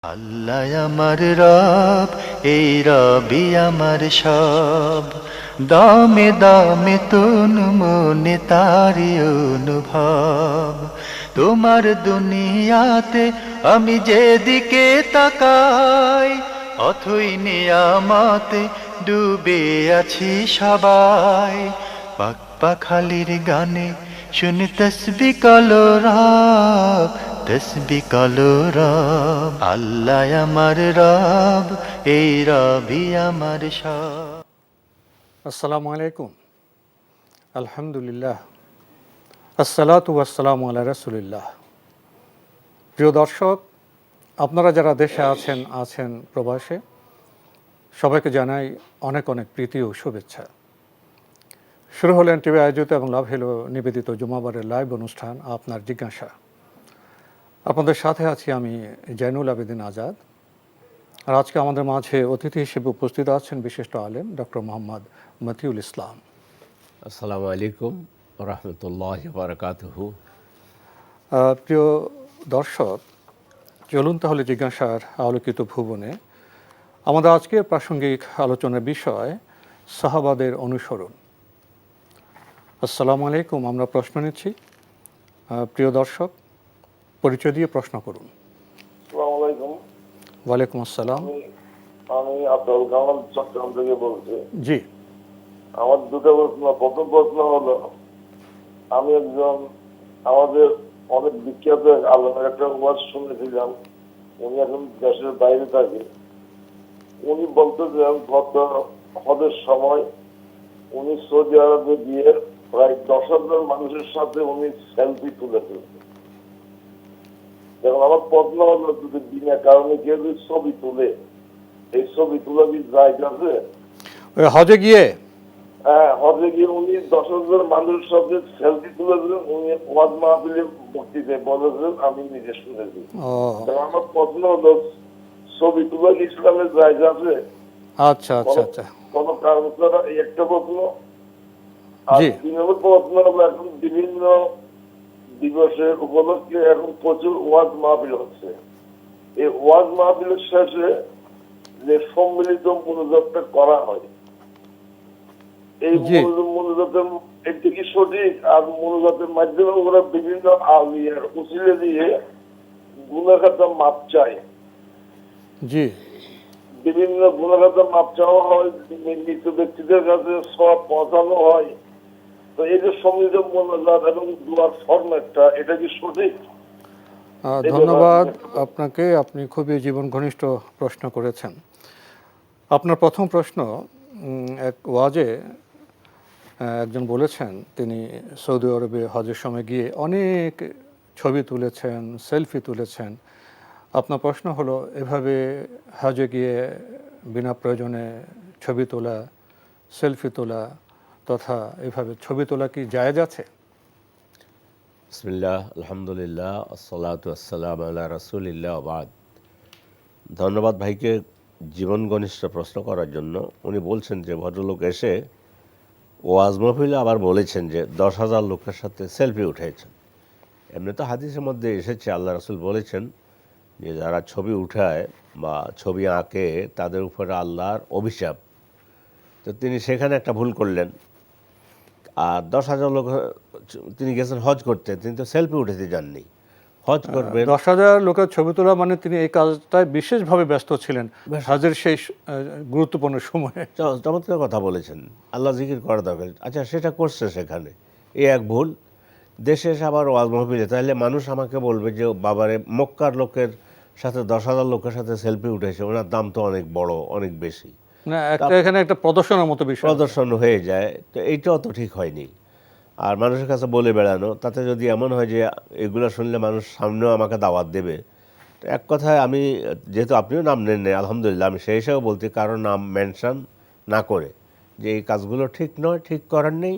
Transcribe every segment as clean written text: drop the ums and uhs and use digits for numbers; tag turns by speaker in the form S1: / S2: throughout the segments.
S1: আল্লাহ আমার রব, এই রবি আমার সব। দামে দামে তন মনে তারি অনুভব। তোমার দুনিয়াতে আমি যেদিকে তাকাই, অথই নিয়ামতে ডুবে আছি সবাই। পাক পাখালির গানে শুনি তসবি কলরব, তসবি কলরব। আল্লাহ আমার রব, এই রবি আমার সব।
S2: আসসালামু আলাইকুম। আলহামদুলিল্লাহ, আসসালাতু ওয়াসসালামু আলা রাসূলিল্লাহ। প্রিয় দর্শক, আপনারা যারা দেশে আছেন প্রবাসে, সবাইকে জানাই অনেক অনেক প্রীতি ও শুভেচ্ছা। শুরু হলো এনটিভি আয়োজিত এবং লাভ হেলো নিবেদিত জুমাবারের লাইভ অনুষ্ঠান আপনার জিজ্ঞাসা। আপনাদের সাথে আছি আমি জয়নুল আবেদিন আজাদ। আর আজকে আমাদের মাঝে অতিথি হিসেবে উপস্থিত আছেন বিশিষ্ট আলেম ডক্টর মোহাম্মদ মতিউল ইসলাম।
S3: আসসালামু আলাইকুম রহমতুল্লাহ বারকাতুহু।
S2: প্রিয় দর্শক, চলুন তাহলে জিজ্ঞাসার আলোকিত ভুবনে। আমাদের আজকের প্রাসঙ্গিক আলোচনার বিষয় সাহাবাদের অনুসরণ। আসসালামু আলাইকুম। আমরা প্রশ্ন নিচ্ছি। প্রিয় দর্শক, পরিচয় দিয়ে প্রশ্ন করুন।
S4: আসসালামু আলাইকুম।
S2: ওয়ালাইকুম আসসালাম।
S4: আমি আব্দুল কামাল চট্টগ্রাম থেকে বলছি।
S2: জি।
S4: আমার দুটো প্রশ্ন। প্রথম প্রশ্ন হলো, আমি একজন আমাদের অনেক বিখ্যাত আল্লাহর একটা ওয়াজ শুনেছিলাম। উনি এখন দেশের বাইরে থাকে। উনি বলতেছেন গত হজের সময় উনি সৌদি আরবে গিয়ে প্রায় 10,000 মানুষের সাথে উনি সেলফি তুলেছেন। এখন আমার প্রশ্ন হলো, যদি বিনা কারণে কেউ যদি ছবি তুলে, এই ছবি তোলা কি জায়েজ আছে?
S2: ওই হজে গিয়ে
S4: হ্যাঁ, হজে গিয়ে উনি 10,000 মানুষের সাথে সেলফি তুলেছিলেন। উনি ওয়াজ মাহফিলে বক্তৃতায় বলেছেন, আমি নিজে শুনেছি। আমার প্রশ্ন হলো, ছবি তোলা কি ইসলামের জায়েজ আছে?
S2: আচ্ছা আচ্ছা আচ্ছা।
S4: কোন কারণ ছাড়া? এই একটা প্রশ্ন। আর 2 নম্বর প্রশ্ন হলো, এখন বিভিন্ন দিবসের উপলক্ষে এখন প্রচুর ওয়াজ মাহফিল হচ্ছে। এই ওয়াজ মাহফিলের শেষে যে সম্মিলিত মনোযোগটা করা হয়, এই মনোযোগের এটা কি সঠিক? আর মনোযোগের মাধ্যমে ওরা বিভিন্ন আউলিয়ার উসিলে দিয়ে গুনাহগাতা মাপ চায়।
S2: জি।
S4: বিভিন্ন গুনাহগাতা মাপ চাওয়া হয়, মৃত ব্যক্তিদের কাছে সব পৌঁছানো হয়। তো এই যে সম্মিলিত মনোযোগ এবং দোয়ার ফরম্যাটটা, এটা কি সঠিক?
S2: ধন্যবাদ আপনাকে। আপনি খুবই জীবন ঘনিষ্ঠ প্রশ্ন করেছেন। আপনার প্রথম প্রশ্ন, এক ওয়াজে একজন বলেছেন তিনি সৌদি আরবে হজের সময় গিয়ে অনেক ছবি তুলেছেন, সেলফি তুলেছেন। আপনার প্রশ্ন হলো, এভাবে হজে গিয়ে বিনা প্রয়োজনে ছবি তোলা, সেলফি তোলা তথা এভাবে ছবি তোলা কি জায়েজ আছে?
S3: বিসমিল্লাহ, আলহামদুলিল্লাহ, আসসালাতু আসসালামু আলা রাসূলিল্লাহ ওয়া বাদ। ধন্যবাদ ভাইকে জীবন ঘনিষ্ঠ প্রশ্ন করার জন্য। উনি বলছেন যে ভদ্রলোক এসে ওয়াজ মাহফিলে আবার বলেছেন যে 10,000 লোকের সাথে সেলফি উঠেছেন। এমনি তো হাদিসের মধ্যে এসেছে, আল্লাহ রাসূল বলেছেন যে যারা ছবি উঠায় বা ছবি আঁকে তাদের উপরে আল্লাহর অভিশাপ। তো তিনি সেখানে একটা ভুল করলেন। আর 10,000 লোক, তিনি গেছেন হজ করতে, তিনি তো সেলফি উঠাতে যাননি। হজ করবেন।
S2: 10,000 লোকের ছবি তোলা মানে তিনি এই কাজটায় বিশেষভাবে ব্যস্ত ছিলেন হজের সেই গুরুত্বপূর্ণ সময়ে।
S3: চমৎকার কথা বলেছেন, আল্লাহ জিকির করা দরকার। আচ্ছা, সেটা করছে সেখানে, এ এক ভুল। দেশে এসে আবার ওয়াজ মাহফিলে, তাহলে মানুষ আমাকে বলবে যে বাবারে মক্কার লোকের সাথে 10,000 লোকের সাথে সেলফি উঠেছে, ওনার দাম তো অনেক বড়, অনেক বেশি।
S2: না, এখানে একটা প্রদর্শনের মতো বিষয়,
S3: প্রদর্শন হয়ে যায়। তো এইটাও তো ঠিক হয়নি। আর মানুষের কাছে বলে বেড়ানো, তাতে যদি এমন হয় যে এগুলো শুনলে মানুষ সামনেও আমাকে দাওয়াত দেবে। তো এক কথায় আমি, যেহেতু আপনিও নাম নেন নাই, আলহামদুলিল্লাহ, আমি সেই হিসাবে বলতে কারো নাম মেনশন না করে যে এই কাজগুলো ঠিক নয়, ঠিক করার নেই,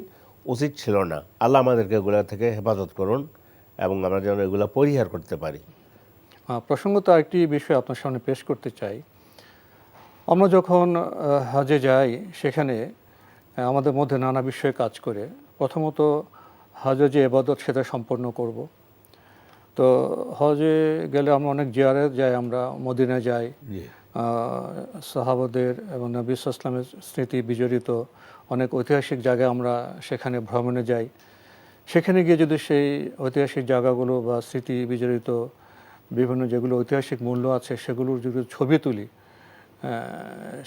S3: উচিত ছিল না। আল্লাহ আমাদেরকে এগুলো থেকে হেফাজত করুন এবং আমরা যেন এগুলো পরিহার করতে পারি।
S2: প্রসঙ্গত আরেকটি বিষয় আপনার সামনে পেশ করতে চাই। আমরা যখন হজে যাই, সেখানে আমাদের মধ্যে নানা বিষয়ে কাজ করে। প্রথমত হজে যে ইবাদত সেটা সম্পন্ন করব। তো হজে গেলে আমরা অনেক জিয়ারত যাই, আমরা মদিনায় যাই,
S3: জি
S2: সাহাবাদের এবং নবী সাল্লাল্লাহু আলাইহি ওয়াসাল্লামের স্মৃতি বিজড়িত অনেক ঐতিহাসিক জায়গায় আমরা সেখানে ভ্রমণে যাই। সেখানে গিয়ে যদি সেই ঐতিহাসিক জায়গাগুলো বা স্মৃতি বিজড়িত বিভিন্ন যেগুলো ঐতিহাসিক মূল্য আছে সেগুলোর যদি ছবি তুলি,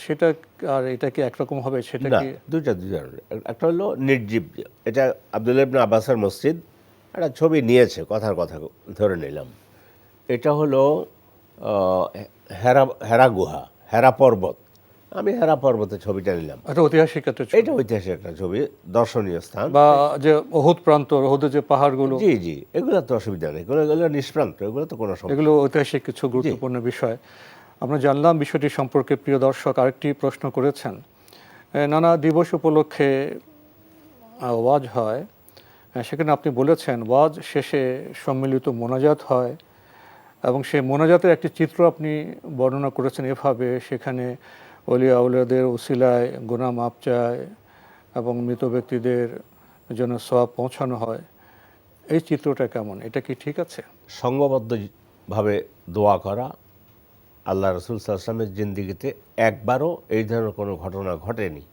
S2: সেটা আর এটা কি একরকম হবে? সেটা
S3: না,
S2: কি
S3: দুইটা একটা হলো নির্জীব, এটা আব্দুল্লাহ ইবনে আব্বাসের মসজিদ, একটা ছবি নিয়েছে, কথার কথা ধরে নিলাম। এটা হলো হেরা হেরা গুহা, হেরা পর্বত। আমি হেরা পর্বতের ছবিটা নিলাম।
S2: একটা ঐতিহাসিক একটা ছবি,
S3: এটা ঐতিহাসিক একটা ছবি, দর্শনীয় স্থান।
S2: বা যে অহুদ প্রান্তর, অহুদের যে পাহাড়গুলো,
S3: জি জি, এগুলো তো অসুবিধা নেই, এগুলো নিষ্প্রান্ত, এগুলো তো কোনো সমস্যা।
S2: এগুলো ঐতিহাসিক কিছু গুরুত্বপূর্ণ বিষয়। আমরা জানলাম বিষয়টি সম্পর্কে। প্রিয় দর্শক আরেকটি প্রশ্ন করেছেন, নানা দিবস উপলক্ষে ওয়াজ হয়, সেখানে আপনি বলেছেন ওয়াজ শেষে সম্মিলিত মোনাজাত হয় এবং সেই মোনাজাতের একটি চিত্র আপনি বর্ণনা করেছেন এভাবে, সেখানে অলিয়া আউলিয়াদের উসিলায় গুনাহ মাপ চায় এবং মৃত ব্যক্তিদের জন্য সওয়াব পৌঁছানো হয়। এই চিত্রটা কেমন? এটা কি ঠিক আছে?
S3: সংঘবদ্ধভাবে দোয়া করা, আল্লাহ রসুল সাল্লাল্লাহু আলাইহি ওয়াসাল্লামের জিন্দিগিতে একবারও এই ধরনের কোনো ঘটনা ঘটেনি।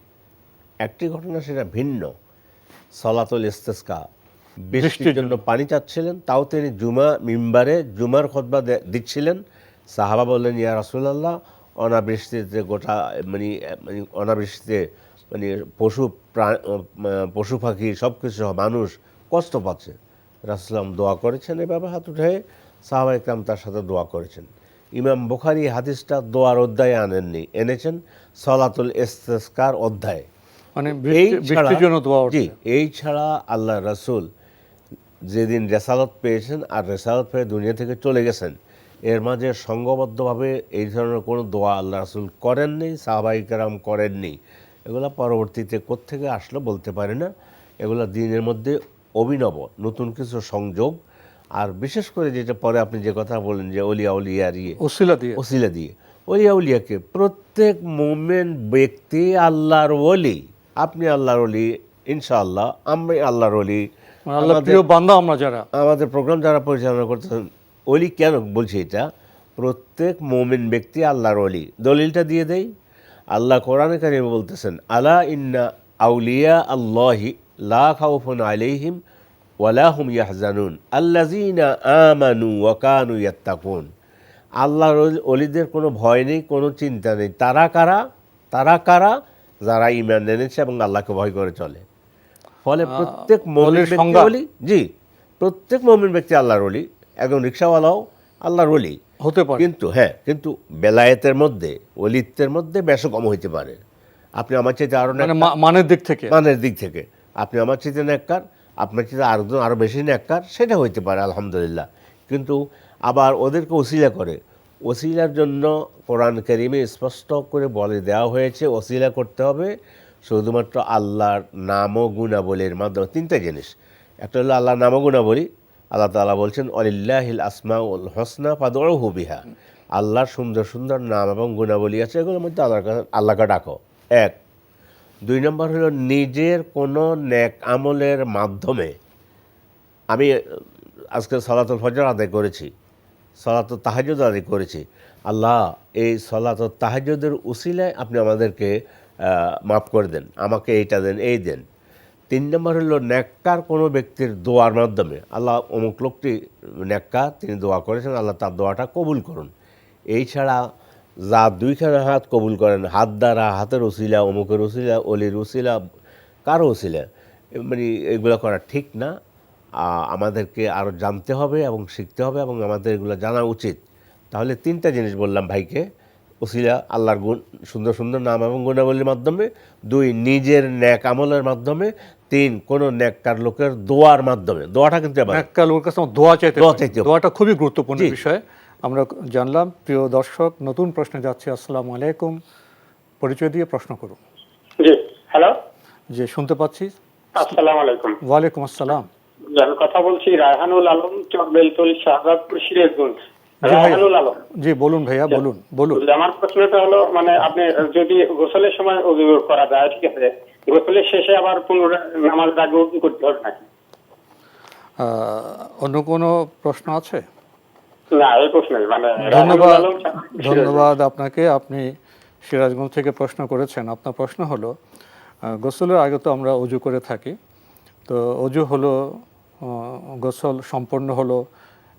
S3: একটি ঘটনা, সেটা ভিন্ন, সলাতুল ইস্তেসকা, বৃষ্টির জন্য পানি চাচ্ছিলেন, তাও তিনি মিম্বারে জুমার খুতবা দিচ্ছিলেন। সাহাবা বললেন, ইয়া রাসূলুল্লাহ, অনাবৃষ্টিতে গোটা মানে অনাবৃষ্টিতে মানে পশু পাখি সব কিছু মানুষ কষ্ট পাচ্ছে। রাসূলুল্লাহ দোয়া করেছেন, এভাবে হাত উঠে সাহাবা ইকরাম তার সাথে দোয়া করেছেন। ইমাম বুখারী হাদিসটা দোয়ার অধ্যায়ে এনেছেন সলাতুল ইস্তেসকার অধ্যায়ে।
S2: মানে বৃষ্টির জন্য দোয়া ওঠে।
S3: জি, এই ছাড়া আল্লাহ রাসূল যেদিন রেসালত পেয়েছেন আর রেসালত পেয়ে দুনিয়া থেকে চলে গেছেন, এর মাঝে সংঘবদ্ধভাবে এই ধরনের কোনো দোয়া আল্লাহ রাসূল করেননি, সাহাবায়ে কেরাম করেননি। এগুলো পরবর্তীতে কোত্থেকে আসলো বলতে পারি না। এগুলো দিনের মধ্যে অভিনব নতুন কিছু সংযোগ। আর বিশেষ করে যেটা পরে আপনি যে কথা বলেন যে অলিয়া উলিয়ার ওসিলা দিয়ে অলিয়া উলিয়াকে, প্রত্যেক মুমিন ব্যক্তি আল্লাহর ওলি। আপনি আল্লাহর ওলি, ইনশাআল্লাহ আমি আল্লাহর ওলি।
S2: আল্লাহর প্রিয় বান্দা আমরা যারা,
S3: আমাদের প্রোগ্রাম যারা পরিচালনা করতেছেন, ওলি কেন বলছি এটা, প্রত্যেক মুমিন ব্যক্তি আল্লাহর ওলি। দলিলটা দিয়ে দেই, আল্লাহ কোরআনে কারিমে বলতেছেন, আলা ইন্না আউলিয়া আল্লাহি লা খাউফুন আলাইহিম ওয়ালা হুম ইয়াহজানুন আল্লাযীনা আমানু ওয়া কানু ইয়াত্তাকুন। আল্লাহর ওলিদের কোনো ভয় নেই, কোনো চিন্তা নেই। তারা কারা? যারা ঈমান এনেছে এবং আল্লাহকে ভয় করে চলে। ফলে প্রত্যেক মুমিন ব্যক্তি ওলি। জি, প্রত্যেক মুমিন ব্যক্তি আল্লাহর ওলি। একজন রিকশাওয়ালাও আল্লাহর ওলি
S2: হতে পারে,
S3: কিন্তু বেলায়েতের মধ্যে, ওলিত্বের মধ্যে বেশ কম হইতে পারে। আপনি আমার চাইতে আরো
S2: মানের দিক থেকে
S3: আপনি আমার চাইতে নেককার, আপনার চাইতে আরো বেশি নেককার, সেটা হইতে পারে আলহামদুলিল্লাহ। কিন্তু আবার ওদেরকে ওসিলা করে, ওসিলার জন্য কোরআন কারীমে স্পষ্ট করে বলে দেওয়া হয়েছে, ওসিলা করতে হবে শুধুমাত্র আল্লাহর নাম ও গুণাবলীর মাধ্যমে। তিনটা জিনিস, একটা হলো আল্লাহর নাম ও গুণাবলী। আল্লাহ তাআলা বলছেন, ওয়ালিল্লাহিল আসমাউল হুসনা ফাদউহু বিহা। আল্লাহর সুন্দর সুন্দর নাম এবং গুণাবলী আছে, এগুলোর মধ্যে আল্লাহকে ডাকো। এক। দুই নম্বর হলো নিজের কোনো নেক আমলের মাধ্যমে। আমি আজকে সালাতুল ফজর আদায় করেছি, সালাতুল তাহাজ্জুদ আদায় করেছি, আল্লাহ এই সালাতুল তাহাজ্জুদের উসিলায় আপনি আমাদেরকে মাফ করে দেন, আমাকে এইটা দেন, এই দেন। তিন নম্বর হলো নেককার কোনো ব্যক্তির দোয়ার মাধ্যমে, আল্লাহ অমুক লোকটি নেককার, তিনি দোয়া করেছেন, আল্লাহ তার দোয়াটা কবুল করুন। এই ছাড়া যা দুইখানা হাত কবুল করেন, হাত দ্বারা, হাতের উসিলা, অমুকের উসিলা, অলির উসিলা, কারো উসিলা, মানে এগুলো করা ঠিক না। আমাদেরকে আরও জানতে হবে এবং শিখতে হবে এবং আমাদের এগুলো জানা উচিত। তাহলে তিনটা জিনিস বললাম ভাইকে, উসিলা আল্লাহর সুন্দর সুন্দর নাম এবং গুণাবলীর মাধ্যমে, দুই নিজের নেক আমলের মাধ্যমে, তিন কোনো নেককার লোকের দোয়ার মাধ্যমে। দোয়াটা কিন্তু
S2: নেককার লোকের কাছে দোয়া চাইতে, দোয়াটা খুবই গুরুত্বপূর্ণ বিষয় আমরা জানলাম। প্রিয় দর্শক, নতুন প্রশ্নে যাচ্ছি। আসসালামু আলাইকুম, পরিচয় দিয়ে প্রশ্ন করুন।
S5: জি, হ্যালো।
S2: জি, শুনতে পাচ্ছি।
S5: আসসালামু আলাইকুম।
S2: ওয়ালাইকুম আসসালাম।
S5: আমি কথা বলছি রায়হানুল আলম, চকবেলতল, শাহজাদপুর, সিরাজগঞ্জ। রায়হানুল আলম।
S2: জি, বলুন ভাইয়া, বলুন।
S5: আমার প্রশ্নটা হলো, মানে আপনি যদি গোসলের সময় ওযু করা যায়, ঠিক আছে, গোসলের শেষে আবার পুনরায় নামাজ আগে ওযু করতে হবে নাকি?
S2: অন্য কোনো প্রশ্ন আছে?
S5: না, এই প্রশ্নই মানে রায়হানুল
S2: ধন্যবাদ,
S5: আলম সিরাজগঞ্জ।
S2: ধন্যবাদ আপনাকে। আপনি সিরাজগঞ্জ থেকে প্রশ্ন করেছেন। আপনার প্রশ্ন হলো গোসলের আগে তো আমরা অজু করে থাকি, তো অজু হলো, গোসল সম্পন্ন হলো,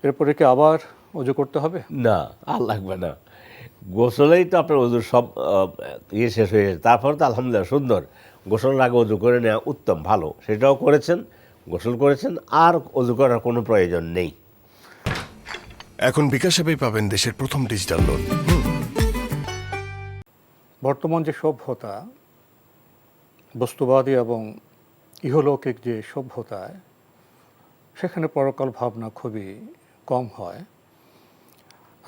S2: এরপরে কি আবার অজু করতে হবে?
S3: না, আর লাগবে না। গোসলেই তো আপনার ওজুর সব ইয়ে শেষ হয়ে গেছে, তারপর তো আলহামদুলিল্লাহ সুন্দর। গোসলের আগে অজু করে নেওয়া উত্তম, ভালো, সেটাও করেছেন, গোসল করেছেন, আর অজু করার কোনো প্রয়োজন নেই।
S6: এখন বিকাশ অ্যাপেই পাবেন দেশের প্রথম ডিজিটাল লোন।
S2: বর্তমান যে সভ্যতা, বস্তুবাদী এবং ইহলৌকিক যে সভ্যতায়, সেখানে পরকাল ভাবনা খুবই কম হয়।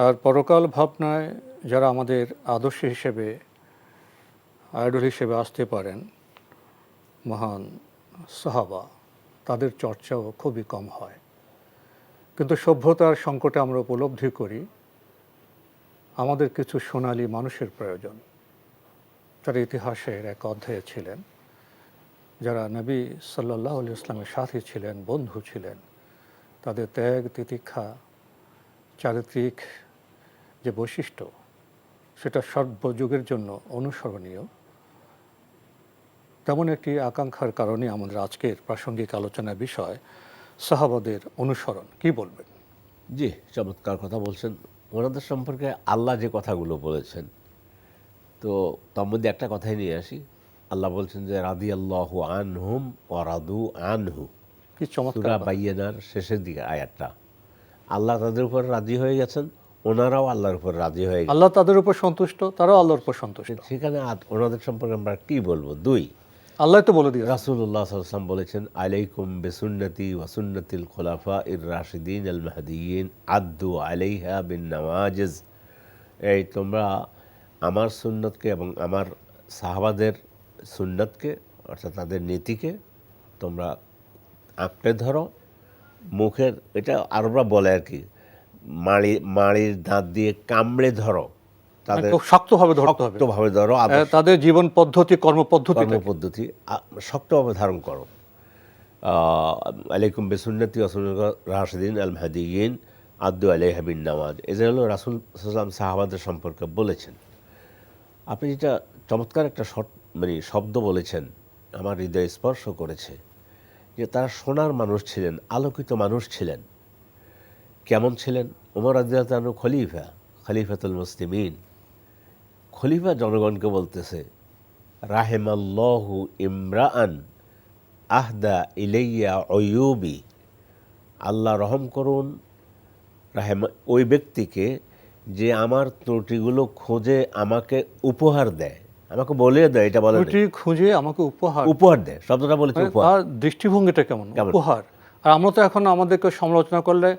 S2: আর পরকাল ভাবনায় যারা আমাদের আদর্শ হিসেবে, আইডল হিসেবে আসতে পারেন, মহান সাহাবা, তাদের চর্চাও খুবই কম হয়। কিন্তু সভ্যতার সংকটে আমরা উপলব্ধি করি আমাদের কিছু সোনালী মানুষের প্রয়োজন, যারা ইতিহাসের এক অধ্যায়ে ছিলেন, যারা নবী সাল্লাল্লাহু আলাইহি ওয়াসাল্লামের সাথী ছিলেন, বন্ধু ছিলেন। তাদের ত্যাগ, তিতিক্ষা, চারিত্রিক যে বৈশিষ্ট্য, সেটা সর্বযুগের জন্য অনুসরণীয়। তেমন একটি আকাঙ্ক্ষার কারণে আমাদের আজকের প্রাসঙ্গিক আলোচনার বিষয় সাহাবাদের অনুসরণ। কি বলবেন?
S3: জি, চমৎকার কথা বলছেন। ওনাদের সম্পর্কে আল্লাহ যে কথাগুলো বলেছেন, তো তার মধ্যে একটা কথাই নিয়ে আসি। আল্লাহ বলছেন যে রাদিয়াল্লাহু আনহুম ওয়া রাদু আনহু,
S2: কি চমৎকার
S3: সূরা
S2: কথা।
S3: বাইয়িনার শেষের দিকে আয়াতটা। আল্লাহ তাদের উপর রাজি হয়ে গেছেন, ওনারাও আল্লাহর উপর রাজি হয়ে গেছেন।
S2: আল্লাহ তাদের উপর সন্তুষ্ট, তারাও আল্লাহর উপর সন্তুষ্ট।
S3: সেখানে ওনাদের সম্পর্কে আমরা কি বলবো? দুই,
S2: আল্লাহ তো বলে দিয়েছে,
S3: রাসূলুল্লাহ সাল্লাল্লাহু আলাইহি ওয়াসাল্লাম বলেছেন, আলাইকুম বিসুন্নতি ওয়া সুন্নাতিল খুলাফাইর রাশিদিন আল মাহদিয়িন আদ্দু আলাইহা বিন নওয়াজিজ। এই তোমরা আমার সুন্নতকে এবং আমার সাহাবাদের সুন্নতকে, অর্থাৎ তাদের নীতিকে তোমরা আঁকড়ে ধরো। মুখের, এটা আরবরা বলে আর কি, মাড়ির দাঁত দিয়ে কামড়ে ধরো, তাদের
S2: খুব শক্তভাবে ধরতে হবে,
S3: শক্তভাবে ধরো, আদর্শ
S2: তাদের জীবন পদ্ধতি, কর্মপদ্ধতি
S3: কর্মপদ্ধতি শক্তভাবে ধারণ করো। আলাইকুম বিসুন্নতি ওয়া সুন্নাতি রাশিদিন আল মাহদিয়িন আদ্দু আলাইহা বিন নওয়াজ। এটা হলো রাসূল সাল্লাল্লাহু আলাইহি ওয়াসাল্লাম সাহাবাদের সম্পর্কে বলেছেন। আপনি যেটা চমৎকার একটা শব্দ বলেছেন, আমার হৃদয় স্পর্শ করেছে, যে তারা সোনার মানুষ ছিলেন, আলোকিত মানুষ ছিলেন। কেমন ছিলেন? ওমর রাদিয়াল্লাহু আনহু খলিফাতুল মুসলিমিন, খলিফা জনগণকে বলতেছে, রাহেমাল্লাহু ইমরাআন আহদা ইলাইয়া অয়ুবি, আল্লাহ রহম করুন ওই ব্যক্তিকে যে আমার ত্রুটিগুলো খুঁজে আমাকে উপহার দেয়, আমাকে বলে দেয়, এটা বলে
S2: ত্রুটি খুঁজে আমাকে
S3: উপহার দেয়, শব্দটা বলেছে উপহার।
S2: তার দৃষ্টিভঙ্গিটা কেমন, উপহার। আর আমরা তো এখন আমাদেরকে সমালোচনা করলে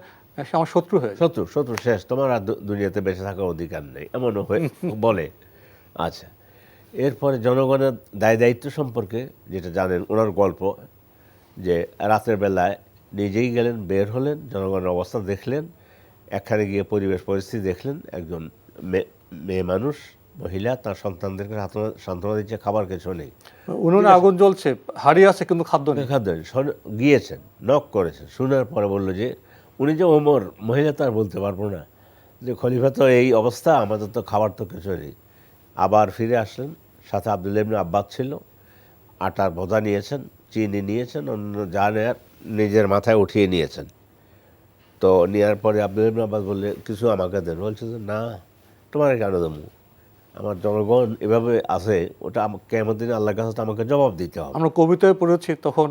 S2: সে আমার শত্রু হয়ে যায়।
S3: শত্রু শেষ, তোমার আর দুনিয়াতে বেঁচে থাকার অধিকার নেই, এমনও বলে। আচ্ছা, এরপরে জনগণের দায় দায়িত্ব সম্পর্কে যেটা জানেন, ওনার গল্প, যে রাতের বেলায় নিজেই গেলেন, বের হলেন, জনগণের অবস্থা দেখলেন, একখানে গিয়ে পরিবেশ পরিস্থিতি দেখলেন, একজন মেয়ে মানুষ, মহিলা, তার সন্তানদেরকে সান্ত্বনা দিচ্ছে, খাবার কিছু নেই,
S2: উনুনে আগুন জ্বলছে, হাড়ি আছে কিন্তু খাদ্য নেই।
S3: গিয়েছেন, নক করেছেন, শোনার পরে বললো যে উনি যে ওমর, মহিলা তো আর বলতে পারবো না যে খলিফা তো এই অবস্থা, আমাদের তো খাবার তো কিছু নেই। আবার ফিরে আসলেন, সাথে আব্দুল্লাহ ইবনে আব্বাস ছিল, আটার ভজা নিয়েছেন, চিনি নিয়েছেন, অন্য যা নেয়ার নিজের মাথায় উঠিয়ে নিয়েছেন। তো নেওয়ার পরে আব্দুল্লাহ ইবনে আব্বাস বললে, কিছু আমাকে দেন। বলছে যে না, তোমার কেন দেবো, আমার জনগণ এভাবে আছে, ওটা কিয়ামতের দিনে আল্লাহর কাছে আমাকে জবাব দিতে হবে।
S2: আমরা কবিতায় পড়েছি, তখন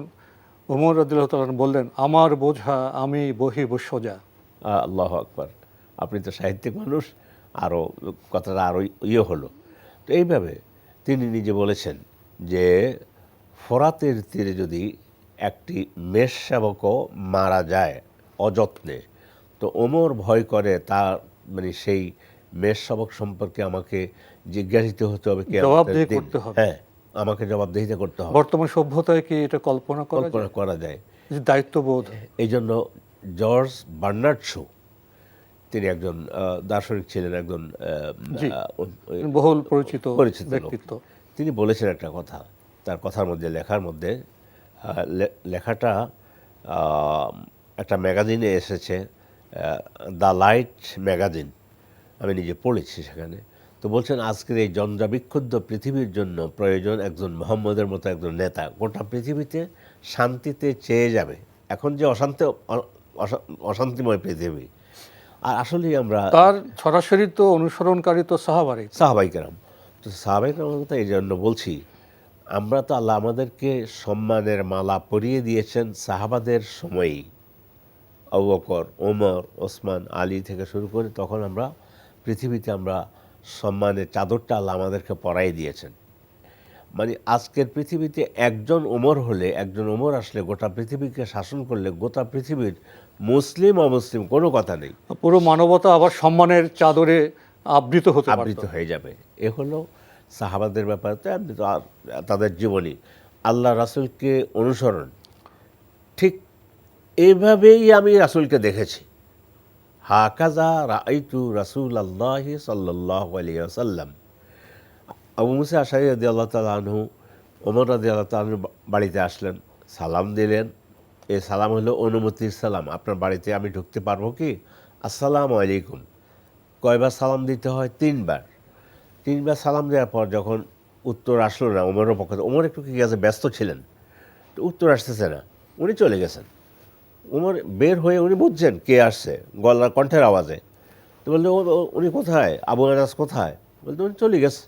S2: ওমর রাদিয়াল্লাহু তাআলা বললেন, আমার বোঝা আমি বহিব সোজা।
S3: আল্লাহু আকবার, আপনি তো সাহিত্যিক মানুষ, আরও কথাটা আরও ইয়ে হলো। তো এইভাবে তিনি নিজে বলেছেন যে ফোরাতের তীরে যদি একটি মেষ সেবকও মারা যায় অযত্নে, তো ওমর ভয় করে তার সেই মেষ সেবক সম্পর্কে আমাকে জিজ্ঞাসিত হতে হবে,
S2: জবাবদিহি করতে হবে।
S3: হ্যাঁ, আমাকে জবাবদিহিতা করতে হবে।
S2: বর্তমান সভ্যতায় কি এটা কল্পনা
S3: করা যায়?
S2: যে দায়িত্ববোধ।
S3: এই জন্য জর্জ বার্নার্ড শো, তিনি একজন দার্শনিক ছিলেন, একজন
S2: বহুল পরিচিত
S3: ব্যক্তিত্ব। তিনি বলেছেন একটা কথা, তার কথার মধ্যে, লেখার মধ্যে, লেখাটা একটা ম্যাগাজিনে এসেছে, দ্য লাইট ম্যাগাজিন, আমি নিজে পড়েছি সেখানে। তো বলছেন আজকের এই জঞ্জাবিক্ষুব্ধ পৃথিবীর জন্য প্রয়োজন একজন মুহাম্মদের মতো একজন নেতা, গোটা পৃথিবীতে শান্তিতে চেয়ে যাবে। এখন যে অশান্তিময় পৃথিবী, আর আসলেই আমরা
S2: তার সরাসরি তো অনুসরণকারী তো সাহাবারই।
S3: সাহাবাই কেরাম, তো সাহাবাই কেরামের কথা এই জন্য বলছি, আমরা তো আল্লাহ আমাদেরকে সম্মানের মালা পরিয়ে দিয়েছেন সাহাবাদের সময়েই, আবু বকর, ওমর, ওসমান, আলী থেকে শুরু করে, তখন আমরা পৃথিবীতে আমরা সম্মানের চাদরটা আল্লাহ আমাদেরকে পরাই দিয়েছেন। মানে আজকের পৃথিবীতে একজন ওমর হলে, একজন ওমর আসলে গোটা পৃথিবীকে শাসন করলে গোটা পৃথিবীর মুসলিম অমুসলিম কোনো কথা নেই,
S2: পুরো মানবতা আবার সম্মানের চাদরে আবৃত হতে
S3: আবৃত
S2: পারত।
S3: হয়ে যাবে। এ হলো সাহাবাদের ব্যাপারে। তো এমনি তো আর তাদের জীবনী, আল্লাহ রাসূলকে অনুসরণ, ঠিক এইভাবেই আমি রাসূলকে দেখেছি। হাকাযা রাআইতু রাসূলাল্লাহি সাল্লাল্লাহু আলাইহি ওয়াসাল্লাম। আবু মুসা আশআরী রাদিয়াল্লাহু তাআলা আনহু, ওমর রাদিয়াল্লাহু তাআলা আনহু বাড়িতে আসলেন, সালাম দিলেন। এই সালাম হলো অনুমতির সালাম, আপনার বাড়িতে আমি ঢুকতে পারবো কি? আসসালামু আলাইকুম। কয়বার সালাম দিতে হয়? 3 বার। 3 বার সালাম দেওয়ার পর যখন উত্তর আসলো না ওমরের পক্ষ থেকে, ওমর একটু কি গেছে, ব্যস্ত ছিলেন, তো উত্তর আসতেছে না, উনি চলে গেছেন। ওমর বের হয়ে উনি বুঝছেন কে আসছে, গলার কণ্ঠের আওয়াজে। তো বললো উনি কোথায়, আবু আনাস কোথায়? বলতে উনি চলে গেছে।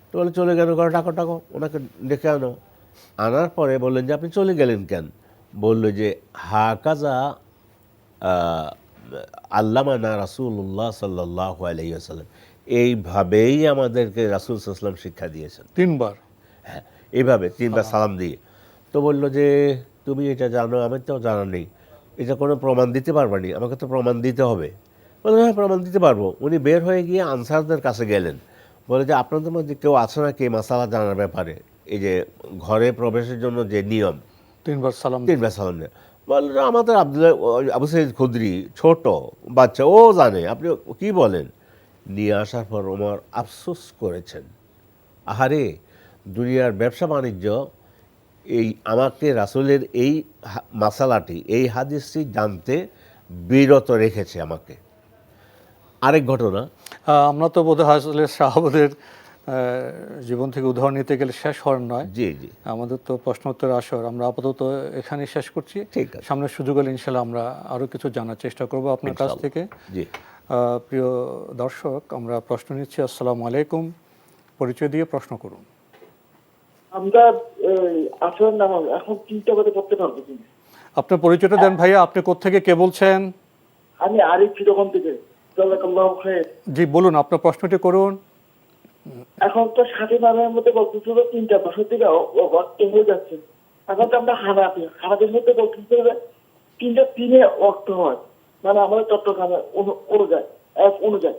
S3: তো বলে চলে গেল, ঘরে ডাকো ডাকো, ওনাকে ডেকে আনো। আনার পরে বললেন যে আপনি চলে গেলেন কেন? বললো যে হাকাযা আল্লামানা রাসূলুল্লাহ সাল্লাল্লাহু আলাইহি ওয়াসাল্লাম, এইভাবেই আমাদেরকে রাসূল সাল্লাল্লাহু আলাইহি ওয়াসাল্লাম শিক্ষা দিয়েছেন।
S2: 3 বার।
S3: হ্যাঁ, এইভাবে 3 বার সালাম দিয়ে। তো বলল যে তুমি এটা জানো, আমার তো জানা নেই, এটা কোনো প্রমাণ দিতে পারবা নি? আমাকে তো প্রমাণ দিতে হবে। বললো হ্যাঁ, প্রমাণ দিতে পারবো। উনি বের হয়ে গিয়ে আনসারদের কাছে গেলেন, বলে যে আপনাদের মধ্যে কেউ আছে না কি মাসালা জানার ব্যাপারে, এই যে ঘরে প্রবেশের জন্য যে নিয়ম
S2: 3 বার সালাম।
S3: 3 বার সালাম দেয়। বলল আমাদের আবু সাঈদ খুদরি ছোট বাচ্চা, ও জানে, আপনি কি বলেন? নিয়ে আসার পর ওমর আফসোস করেছেন, আহারে দুনিয়ার ব্যবসা বাণিজ্য এই আমাকে রাসূলের এই মাসালাটি, এই হাদিসটি জানতে বিরত রেখেছে আমাকে। আরেক ঘটনা,
S2: আমরা তো বোধহয় আসলে সাহাবাদের জীবন থেকে উদাহরণ নিতে গেলে শেষ হওয়ার নয়।
S3: জি জি,
S2: আমাদের তো প্রশ্ন উত্তর আসর, আমরা আপাতত এখানে শেষ করছি।
S3: ঠিক আছে,
S2: সামনের সুযোগ হলে ইনশাল্লাহ আমরা আরও কিছু জানার চেষ্টা করব আপনার কাছ
S3: ইনশাআল্লাহ।
S2: থেকে।
S3: জি,
S2: প্রিয় দর্শক, আমরা প্রশ্ন নিচ্ছি। আসসালামু আলাইকুম, পরিচয় দিয়ে প্রশ্ন করুন।
S7: আমরা আসর নামাজ এখন 3টা বাজে পড়তে পারবো কিনা?
S2: আপনার পরিচয়টা দেন ভাইয়া, আপনি কোত্থেকে কে বলছেন?
S7: আমি আরিফ ফিরোগন থেকে। জাযাকাল্লাহু খায়র।
S2: জি বলুন, আপনার প্রশ্নটি করুন।
S7: এখন তো 7:30 মধ্যে বলতেছিল 3টা বছর থেকে ওয়াক্ত হয়ে যাচ্ছে। এখন তো আমরা হানাফির মধ্যে বলতেছিল 3:03 ওয়াক্ত হয়, মানে আমাদের চট্টগ্রামে অনুযায়ী অনুযায়ী।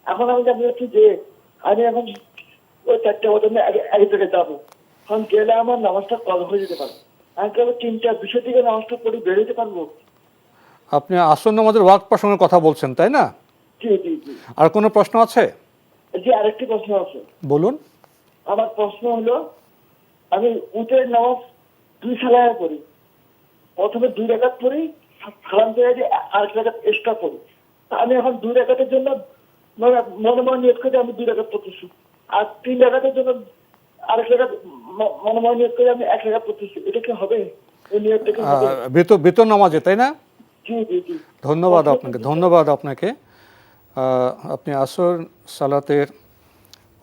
S7: এখন আমি জানি হচ্ছে যে আমি এখন ওই 4টা বাজে এক জায়গায় যাবো, এখন গেলে আমার নামাজটা কল হয়ে যেতে পারে। আমি কেবল 3:20 দিকে নামাজটা পড়ে বের হতে পারবো?
S2: আপনি আসন্ন নামাজের ওয়াক্ত প্রসঙ্গে কথা বলছেন, তাই না?
S7: জি জি জি
S2: আর কোনো প্রশ্ন আছে?
S7: জি, আরেকটি প্রশ্ন আছে।
S2: বলুন।
S7: আমার প্রশ্ন হলো, আমি উটের নামাজ 2 সালায় পড়ি। প্রথমে 2 রাকাত পড়ি, সালাম ফিরে দিয়ে আরেক রাকাত এক্সট্রা পড়ি। আমি এখন 2 রাকাতের জন্য মনে মনে নিয়ত করে আমি 2 রাকাত পড়তেছি, আর 3 রাকাতের জন্য আরেক রাকাত মনে মনে নিয়ত করে আমি 1 রাকাত পড়তেছি। এটা কি হবে? এই নিয়তটা কি হবে?
S2: বেতন নামাজে, তাই না?
S7: জি জি জি,
S2: ধন্যবাদ আপনাকে, ধন্যবাদ আপনাকে। আপনি আসর সালাতের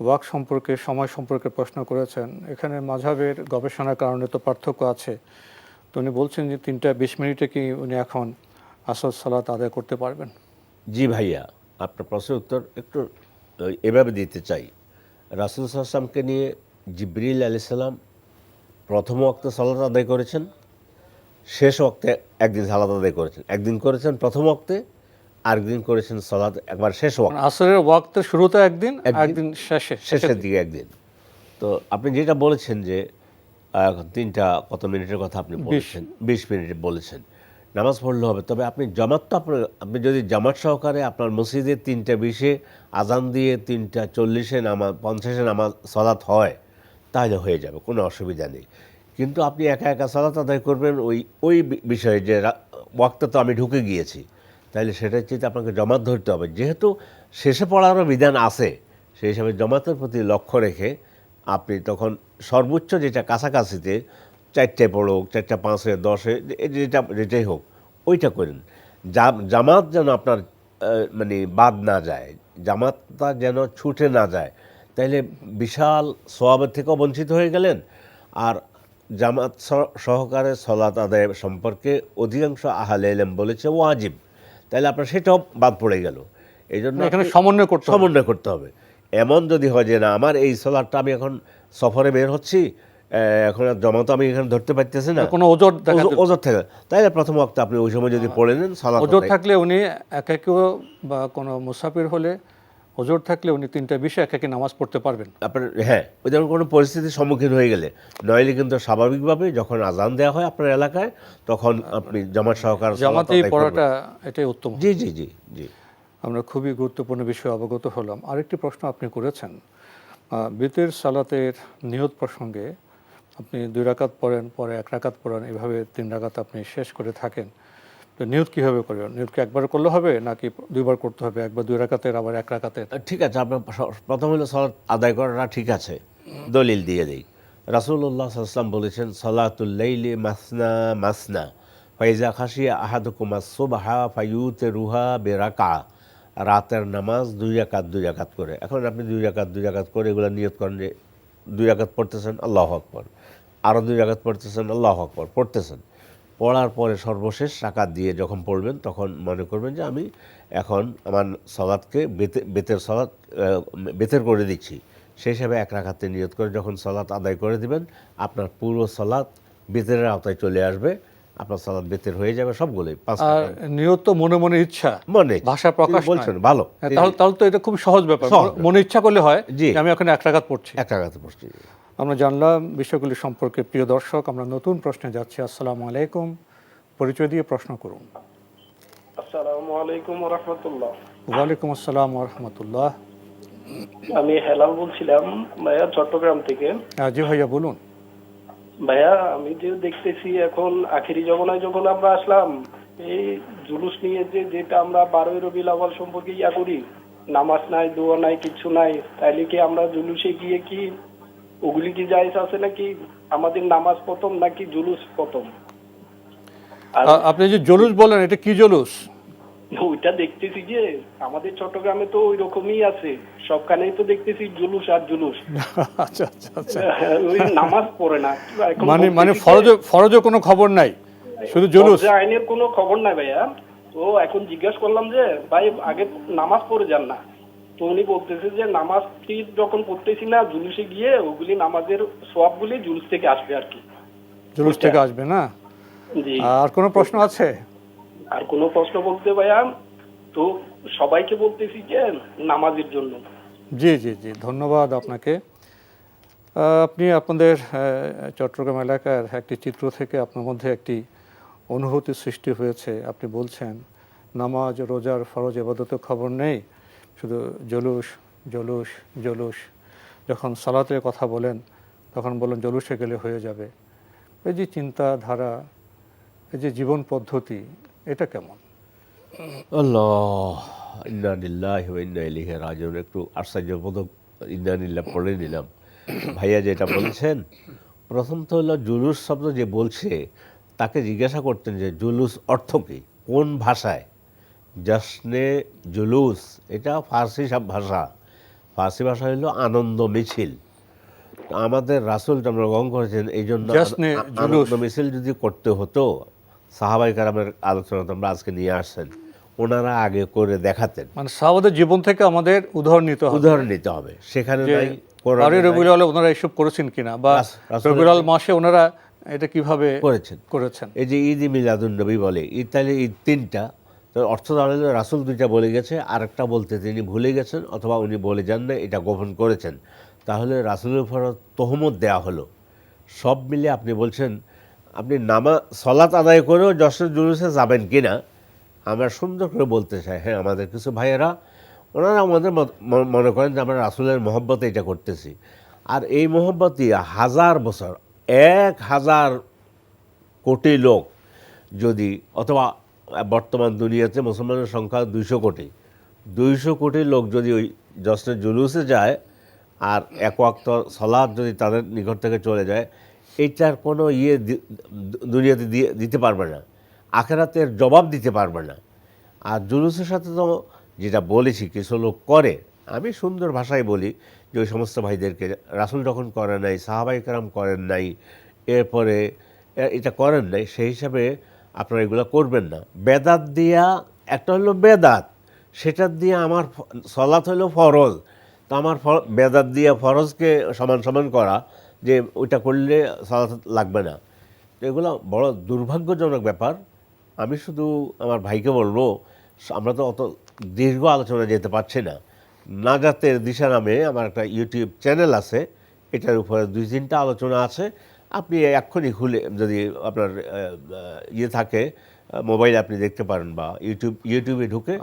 S2: ওয়াক্ত সম্পর্কে, সময় সম্পর্কে প্রশ্ন করেছেন। এখানে মাযহাবের গবেষণার কারণে তো পার্থক্য আছে। তো উনি বলছেন যে 3:20 কি উনি এখন আসর সালাত আদায় করতে পারবেন?
S3: জি ভাইয়া, আপনার প্রশ্নের উত্তর একটু এভাবে দিতে চাই। রাসূল সাল্লাল্লাহু আলাইহি ওয়াসাল্লামকে নিয়ে জিবরিল আলাইহিস সালাম প্রথম ওয়াক্তে সালাত আদায় করেছেন, শেষ ওয়াক্তে একদিন সালাত আদায় করেছেন। একদিন করেছেন প্রথম ওয়াক্তে, আরেকদিন করেছেন সালাত একবার শেষ ওয়াক্তে।
S2: আসরের ওয়াক্তের শুরুতে একদিন, একদিন
S3: শেষের দিকে একদিন। তো আপনি যেটা বলেছেন যে 3টা কত মিনিটের কথা আপনি বলেছেন, 20 মিনিট বলেছেন, নামাজ পড়লে হবে। তবে আপনি জামাত তো আপনি যদি জামাত সহকারে আপনার মসজিদে 3:20 আজান দিয়ে 3:40 নামাজ 50 নামাজ সালাত হয়, তাহলে হয়ে যাবে, কোনো অসুবিধা নেই। কিন্তু আপনি একা একা সালাত আদায় করবেন ওই বিষয়ে যে ওয়াক্তে তো আমি ঢুকে গিয়েছি, তাইলে সেটার চেয়ে আপনাকে জামাত ধরতে হবে। যেহেতু শেষে পড়ারও বিধান আছে, সেই হিসাবে জামাতের প্রতি লক্ষ্য রেখে আপনি তখন সর্বোচ্চ যেটা কাছাকাছিতে 4টায় পড়ুক, 4টা 5-এ 10-এ যেটাই হোক ওইটা করেন। জামাত যেন আপনার মানে বাদ না যায়, জামাতটা যেন ছুটে না যায়, তাইলে বিশাল সওয়াবের থেকেও বঞ্চিত হয়ে গেলেন। আর জামাত সহকারে সলাত আদায় সম্পর্কে অধিকাংশ আহলে ইলম বলেছে ওয়াজিব, তাহলে আপনার সেটাও বাদ পড়ে গেল। এই জন্য
S2: এখানে সমন্বয়
S3: করতে হবে। এমন যদি হয় যে না আমার এই সলাটটা আমি এখন সফরে বের হচ্ছি, এখন আর জামাত আমি এখানে ধরতে পারতেছি না,
S2: কোনো ওজোর
S3: থাকে, তাইলে প্রথম ওয়াক্তে আপনি ওই সময় যদি পড়ে নেন সালাত
S2: ওজোর থাকলে উনি একাকিও বা কোনো মুসাফির হলে ওজোর থাকলে উনি 3টা বিষয়ে একাকি নামাজ পড়তে পারবেন।
S3: আপনার হ্যাঁ, ওই যেমন কোনো পরিস্থিতির সম্মুখীন হয়ে গেলে, নইলে কিন্তু স্বাভাবিকভাবে যখন আজান দেওয়া হয় আপনার এলাকায় তখন আপনি জামাত সহকারে
S2: জামাতেই পড়াটা এটাই উত্তম।
S3: জি জি জি জি।
S2: আমরা খুবই গুরুত্বপূর্ণ বিষয়ে অবগত হলাম। আরেকটি প্রশ্ন আপনি করেছেন, বিতের সালাতের নিয়ত প্রসঙ্গে আপনি 2 রাকাত পড়েন, পরে 1 রাকাত পড়েন, এভাবে 3 রাকাত আপনি শেষ করে থাকেন। তো নিয়ত কীভাবে করবেন? নিয়ত কি একবার করলে হবে নাকি 2বার করতে হবে? একবার 2 রাকাতের, আবার 1 রাকাতের?
S3: ঠিক আছে, আপনার প্রথম হলো সালাত আদায় করাটা ঠিক আছে, দলিল দিয়ে দেই। রাসূলুল্লাহ সাল্লাল্লাহু আলাইহি ওয়াসাল্লাম বলেছেন সালাতুল লাইলি মাসনা মাসনা ফাইজা খাশিয়া আহাদুকুম আস-সুবহা ফায়ুতিরুহা বিরাকা। রাতের নামাজ 2 রাকাত করে। এখন আপনি 2 রাকাত করে এগুলো নিয়ত করেন যে 2 রাকাত পড়তেছেন, আল্লাহু আকবার, আরও 2 রাকাত পড়তেছেন, আল্লাহু আকবার পড়তেছেন। পড়ার পরে সর্বশেষ রাকাত দিয়ে যখন পড়বেন তখন মনে করবেন যে আমি এখন আমার সালাতকে বেতের করে দিচ্ছি। সেই হিসাবে 1 রাকাতে নিয়ত করে যখন সালাত আদায় করে দিবেন, আপনার পুরো সালাত বেতের আওতায় চলে আসবে, আপনার সালাত বেতের হয়ে যাবে সবগুলোই। 5
S2: আর নিয়ত তো মনে মনে ইচ্ছা, ভাষা প্রকাশ
S3: বলছেন ভালো,
S2: তাহলে তো এটা খুব সহজ ব্যাপার। মনে ইচ্ছা করলে হয়
S3: জি,
S2: আমি এখন 1 রাকাত পড়ছি,
S3: 1 রাকাতে পড়ছি।
S2: আমরা জানলাম বিষয়গুলি সম্পর্কে। প্রিয় দর্শক, আমরা নতুন প্রশ্নে যাচ্ছি। আসসালামু আলাইকুম, পরিচয় দিয়ে প্রশ্ন করুন।
S5: আসসালামু আলাইকুম ওয়া রাহমাতুল্লাহ।
S2: ওয়ালাইকুম আসসালাম ওয়া রাহমাতুল্লাহ।
S5: আমি হেলাল বলছিলাম ভাইয়া, চট্টগ্রাম থেকে।
S2: জি ভাইয়া বলুন।
S5: ভাইয়া আমি যে দেখতেছি এখন আখেরি জমানায় যখন আমরা আসলাম, এই জুলুস নিয়ে যেটা আমরা 12ই রবিউল আউয়াল সম্পর্কে করি, নামাজ নাই, দোয়া নাই, কিছু নাই, তাইলে কি আমরা জুলুসে গিয়ে কি ওগুলি কি জায়েজ আছে নাকি? আমাদের নামাজ প্রথম নাকি জুলুস প্রথম?
S2: আপনি যে জুলুস বলেন, এটা কি জুলুস?
S5: ওইটা দেখতেছি যে আমাদের চট্টগ্রামে তো ওই রকমই আছে, সবখানেই তো দেখতেছি জুলুস আর জুলুস।
S2: আচ্ছা আচ্ছা আচ্ছা,
S5: ওই নামাজ পড়ে না,
S2: মানে ফরজের কোনো খবর নাই, শুধু জুলুস।
S5: আইনের কোনো খবর নাই ভাইয়া। তো এখন জিজ্ঞাসা করলাম যে ভাই আগে নামাজ পড়ে যান না, তো উনি বলতেছে যে নামাজ যখন পড়তেছি না, জুলুসে গিয়ে ওগুলি নামাজের সওয়াবগুলি জুলুস থেকে আসবে আর কি।
S2: জুলুস থেকে আসবে না?
S5: জি।
S2: আর কোনো প্রশ্ন আছে?
S5: আর কোনো প্রশ্ন বলতে ভাইয়া, তো সবাইকে বলতেছি যে নামাজের জন্য।
S2: জি জি জি, ধন্যবাদ আপনাকে। আপনি আপনাদের চট্টগ্রাম এলাকার একটি চিত্র থেকে আপনার মধ্যে একটি অনুভূতি সৃষ্টি হয়েছে। আপনি বলছেন নামাজ রোজার ফরজ ইবাদতের খবর নেই, শুধু জলুস জলুস জলুস। যখন সালাতের কথা বলেন তখন বলেন জলুসে গেলে হয়ে যাবে। এই যে চিন্তাধারা, এই যে জীবন পদ্ধতি, এটা কেমন?
S3: আল্লাহ, ইন্না লিল্লাহি ওয়া ইন্না ইলাইহি রাজিউন। একটু আশ্চর্যবোধক ইন্না লিল্লাহ পড়ে নিলাম। ভাইয়া যেটা বলছেন, প্রথম তো হলো জুলুস শব্দ যে বলছে তাকে জিজ্ঞাসা করতেন যে জুলুস অর্থ কী, কোন ভাষায়? জশ্নে জুলুস, এটা ফার্সি ভাষা। ফার্সি ভাষা হলো আনন্দ মিছিল। আমাদের রাসূল জন্মগ্রহণ করেছেন, এই জন্য আনন্দ মিছিল যদি করতে হতো, সাহাবায়ে কেরামের আলোচনা তোমরা আজকে নিয়ে আসছেন, ওনারা আগে করে দেখাতেন।
S2: মানে সাহাবাদের জীবন থেকে আমাদের উদাহরণ নিতে হবে।
S3: সেখানে নাই
S2: রবিউল আউয়ালে ওনারা এসব করেছেন কিনা, বা রবিউল আউয়াল মাসে ওনারা এটা কিভাবে করেছেন।
S3: এই যে ঈদ মিলাদুন নবী বলে, ঈদ তাহলে ঈদ 3টা, তো অর্থ দাঁড়ালে রাসূল 2টা বলে গেছে, আরেকটা বলতে তিনি ভুলে গেছেন অথবা উনি বলে যান না, এটা গোপন করেছেন, তাহলে রাসূলের উপর তহমত দেওয়া হলো। সব মিলে আপনি বলছেন আপনি সালাত আদায় করেও জশ্নে জুলুসে যাবেন কিনা। আমরা সুন্দর করে বলতে চাই, হ্যাঁ আমাদের কিছু ভাইয়েরা ওনারা আমাদের মনে করেন যে আমরা রাসূলের মহব্বতে এটা করতেছি, আর এই মহব্বতই 1000 বছর 1000 কোটি লোক যদি অথবা বর্তমান দুনিয়াতে মুসলমানের সংখ্যা 200 কোটি লোক যদি ওই জশ্নে জুলুসে যায় আর এক ওয়াক্ত সালাত যদি তাদের নিকট থেকে চলে যায়, এইটার কোনো দুনিয়াতে দিতে পারবে না, আখেরাতের জবাব দিতে পারবে না। আর জুলুসের সাথে তো যেটা বলেছি কিছু লোক করে, আমি সুন্দর ভাষায় বলি যে ওই সমস্ত ভাইদেরকে রাসূল যখন করেন নাই, সাহাবায়ে কেরাম করেন নাই, এরপরে এটা করেন নাই, সেই হিসাবে আপনারা এগুলো করবেন না। বেদাত দিয়া একটা হলো বেদাত, সেটা দিয়ে আমার সালাত হলো ফরজ, তো আমার বেদাত দিয়ে ফরজকে সমান সমান করা যে ওইটা করলে সালাত লাগবে না, তো এগুলো বড় দুর্ভাগ্যজনক ব্যাপার। আমি শুধু আমার ভাইকে বলবো, আমরা তো অত দীর্ঘ আলোচনা যেতে পারছি না। নাজাতের দিশা নামে আমার একটা ইউটিউব চ্যানেল আছে, এটার উপরে 2-3টা আলোচনা আছে। আপনি এক্ষুনি খুলে যদি আপনার থাকে মোবাইলে আপনি দেখতে পারেন, বা ইউটিউবে ঢুকে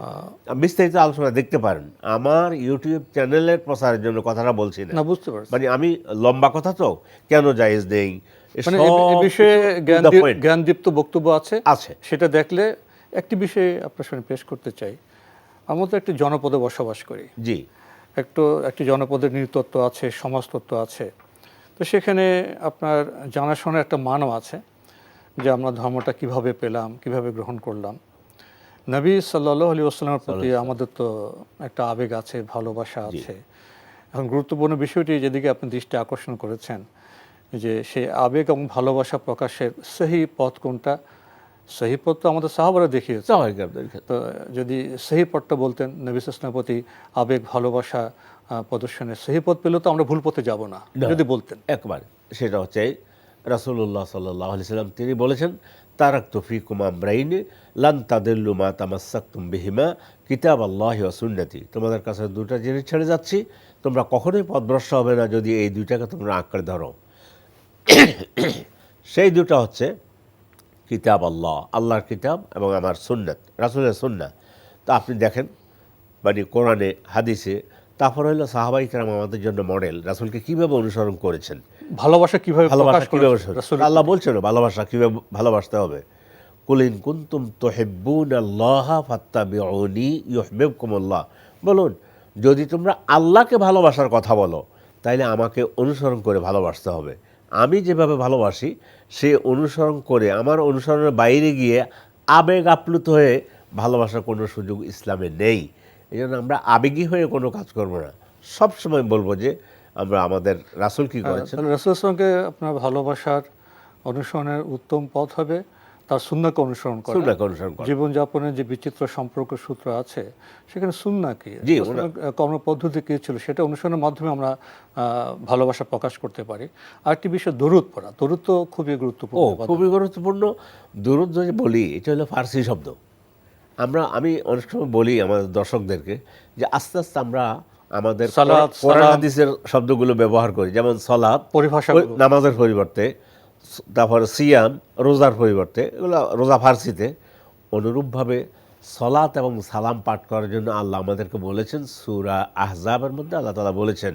S3: বিস্তারিত আলোচনা দেখতে পারেন। আমার ইউটিউব চ্যানেলের প্রচারের জন্য কথাটা বলছি না,
S2: বুঝতে পারছি।
S3: মানে আমি লম্বা কথা তো কেন জায়েজ নেই,
S2: মানে এই বিষয়ে জ্ঞানদীপ্ত বক্তব্য আছে, সেটা দেখলে একটি বিষয়ে আপনার সামনে পেশ করতে চাই। আমরা তো একটি জনপদে বসবাস করি,
S3: জি,
S2: একটি জনপদের নৃতত্ব আছে, সমাজতত্ত্ব আছে। তো সেখানে আপনার জানাশোনার একটা মানও আছে যে আমরা ধর্মটা কিভাবে পেলাম, কিভাবে গ্রহণ করলাম। নবী সাল্লাল্লাহু আলাইহি ওয়াসাল্লামের প্রতি আমাদের তো একটা আবেগ আছে, ভালোবাসা আছে। এখন গুরুত্বপূর্ণ বিষয়টি যেদিকে আপনি দৃষ্টি আকর্ষণ করেছেন, যে সেই আবেগ এবং ভালোবাসা প্রকাশের সহি পথ কোনটা। সহি পথ তো আমাদের সাহাবারা দেখিয়েছে, তো যদি সহি পথটা বলতেন, নবী সাল্লাল্লাহু আলাইহি ওয়াসাল্লামের প্রতি আবেগ ভালোবাসা প্রদর্শনের সহি পথ পেলে তো আমরা ভুল পথে যাব না, যদি বলতেন।
S3: একবারে সেটা হচ্ছে রাসূলুল্লাহ সাল্লাল্লাহু আলাইহি সাল্লাম তিনি বলেছেন, তারাকতু ফীকুম আমরাইনি লান তাদিল্লু মা তামাসসাকতুম বিহিমা কিতাবাল্লাহি ওয়া সুন্নতি। তোমাদের কাছে দুটো জিনিস ছেড়ে যাচ্ছি, তোমরা কখনোই পথভ্রষ্ট হবে না যদি এই দুইটাকে তোমরা আঁকড়ে ধরো। সেই দুটো হচ্ছে কিতাব আল্লাহ, আল্লাহর কিতাব, এবং আমার সুন্নাত, রাসূলের সুন্নাহ। তো আপনি দেখেন মানে কোরআনে হাদিসে, তারপর হলো সাহাবায়ে কেরাম আমাদের জন্য মডেল, রাসূলকে কিভাবে অনুসরণ করেছেন,
S2: ভালোবাসা কিভাবে
S3: আল্লাহ বলছেন ভালোবাসা কিভাবে ভালোবাসতে হবে। কুল ইন কুনতুম তুহিব্বুনাল্লাহা ফাত্তাবিউনি ইউহিব্বুকুমুল্লাহ, বলুন যদি তোমরা আল্লাহকে ভালোবাসার কথা বলো তাইলে আমাকে অনুসরণ করে ভালোবাসতে হবে। আমি যেভাবে ভালোবাসি সে অনুসরণ করে, আমার অনুসরণের বাইরে গিয়ে আবেগ আপ্লুত হয়ে ভালোবাসার কোনো সুযোগ ইসলামে নেই। এই জন্য আমরা আবেগী হয়ে কোনো কাজ করবো না। সবসময় বলবো যে আমরা আমাদের রাসূল কী করেছেন,
S2: রাসূলের সঙ্গে আপনার ভালোবাসার অনুসরণের উত্তম পথ হবে তার সুন্নাহকে অনুসরণ করা। জীবনযাপনের যে বিচিত্র সম্পর্ক সূত্র আছে সেখানে সুন্নাহ কি, কর্মপদ্ধতি কী ছিল, সেটা অনুসরণের মাধ্যমে আমরা ভালোবাসা প্রকাশ করতে পারি। আরেকটি বিষয় দরুদ পড়া, দরুদ তো খুবই গুরুত্বপূর্ণ।
S3: খুবই গুরুত্বপূর্ণ। দরুদ যদি বলি, এটা হলো ফার্সি শব্দ। আমি অনেক সময় বলি আমাদের দর্শকদেরকে যে আস্তে আস্তে আমরা আমাদের কোরআন হাদিসের শব্দগুলো ব্যবহার করি, যেমন সালাত পরিভাষা নামাজের পরিবর্তে, তারপরে সিয়াম রোজার পরিবর্তে, এগুলো রোজা ফার্সিতে। অনুরূপভাবে সালাত এবং সালাম পাঠ করার জন্য আল্লাহ আমাদেরকে বলেছেন, সূরা আহজাবের মধ্যে আল্লাহ তাআলা বলেছেন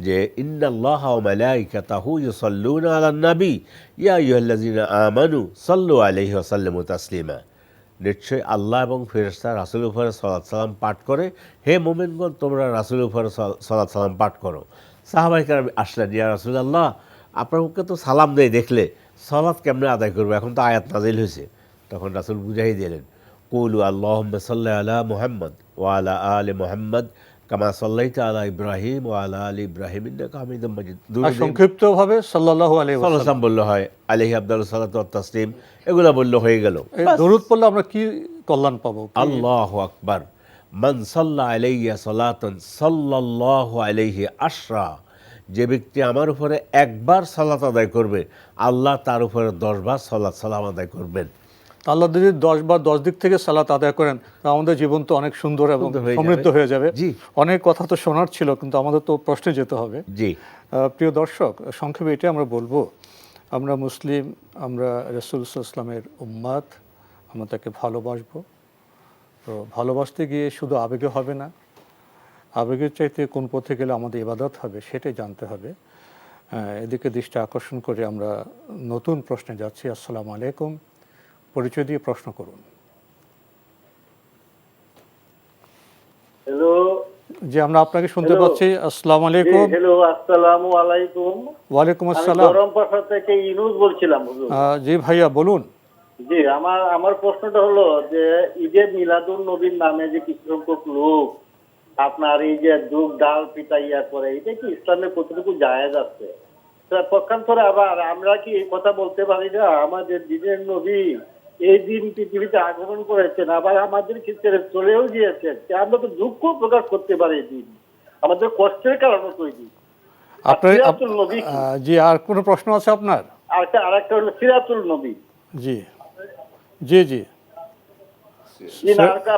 S3: যে ইন্নাল্লাহা ওয়া মালাইকাতাহু ইউসাল্লুনা আলান নবী ইয়া আইয়ুহাল্লাযীনা আমানু সাল্লু আলাইহি ওয়া সাল্লিমু তাসলিমা। নিশ্চয়ই আল্লাহ এবং ফেরেশতা রাসূলের উপরে সালাত সালাম পাঠ করে, হে মুমিনগণ তোমরা রাসূলের উপরে সালাত সালাম পাঠ করো। সাহাবায়ে কেরাম আসলেন, ইয়া রাসূলুল্লাহ আপনার মুখে তো সালাম দেয়, দেখলে সালাত কেমনে আদায় করবো, এখন তো আয়াত নাজিল হয়েছে। তখন রাসূল বুঝাই দিলেন, কুলু আল্লাহুম্মা সাল্লি আলা মুহাম্মদ ওয়া আলা আলি মুহাম্মদ কামা সাল্লাইতা আলা ইব্রাহিম ওয়া আলা আলি ইব্রাহিম ইন্নাকা হামিদুম মাজিদ।
S2: সংক্ষিপ্তভাবে সাল্লাল্লাহু আলাইহি ওয়াসাল্লাম
S3: বললে হয়, আলাইহি আফদালুস সালাতু ওয়াত তাসলিম, এগুলা বললে হয়ে গেল।
S2: দরুদ পড়লে আমরা কি কল্যাণ পাবো?
S3: আল্লাহু আকবার, মান সাল্লা আলাইয়া সালাতান সাল্লাল্লাহু আলাইহি আশরা। যে ব্যক্তি আমার উপরে একবার সালাত আদায় করবে, আল্লাহ তার উপরে 10 বার সালাত সালাম আদায় করবেন।
S2: আল্লাহ যদি 10 বার 10 দিক থেকে সালাত আদায় করেন, তা আমাদের জীবন তো অনেক সুন্দর এবং সমৃদ্ধ হয়ে যাবে। অনেক কথা তো শোনার ছিল, কিন্তু আমাদের তো প্রশ্নে যেতে হবে।
S3: জি
S2: প্রিয় দর্শক, সংক্ষেপে এটাই আমরা বলবো, আমরা মুসলিম, আমরা রাসূল সাল্লাল্লাহু আলাইহি ওয়াসাল্লামের উম্মাত, আমরা তাকে ভালোবাসবো। তো ভালোবাসতে গিয়ে শুধু আবেগে হবে না, আবেগের চাইতে কোন পথে গেলে আমাদের ইবাদত হবে সেটাই জানতে হবে। এদিকে দৃষ্টি আকর্ষণ করে আমরা নতুন প্রশ্নে যাচ্ছি। আসসালামু আলাইকুম পরিচয় দিয়ে প্রশ্ন করুন।
S8: হ্যালো।
S2: জি, আমরা আপনাকে শুনতে
S8: Hello.
S2: পাচ্ছি। আসসালামু আলাইকুম।
S8: হ্যালো, আসসালামু আলাইকুম।
S2: ওয়ালাইকুম
S8: আমি
S2: আসসালাম।
S8: গরমপাড়া থেকে ইনুস বলছিলাম হুজুর।
S2: জি ভাইয়া বলুন।
S8: জি, আমার প্রশ্নটা হলো যে ঈদে মিলাদুন নবীর নামে যে কিছু সংখ্যক লোক আপনার এই যে দুধ ডাল পিটাইয়া করে, এটা কি ইসলামে কতটুকু জায়েজ আছে? পক্ষান্তরে আবার আমরা কি এই কথা বলতে পারি না আমাদের দিনের নবী এই দিন পৃথিবীতে আগমন করেছেন, আবার আমাদেরকে ছেড়ে চলেও গিয়েছেন, আমরা তো দুঃখ প্রকাশ করতে পারি এই দিন, আমাদের কষ্টের কারণও তৈরি।
S2: আপনার
S8: সিরাতুল নবী কি?
S2: জি, আর কোনো প্রশ্ন আছে আপনার?
S8: আরেকটা হলো সিরাতুল নবী।
S2: জি জি জি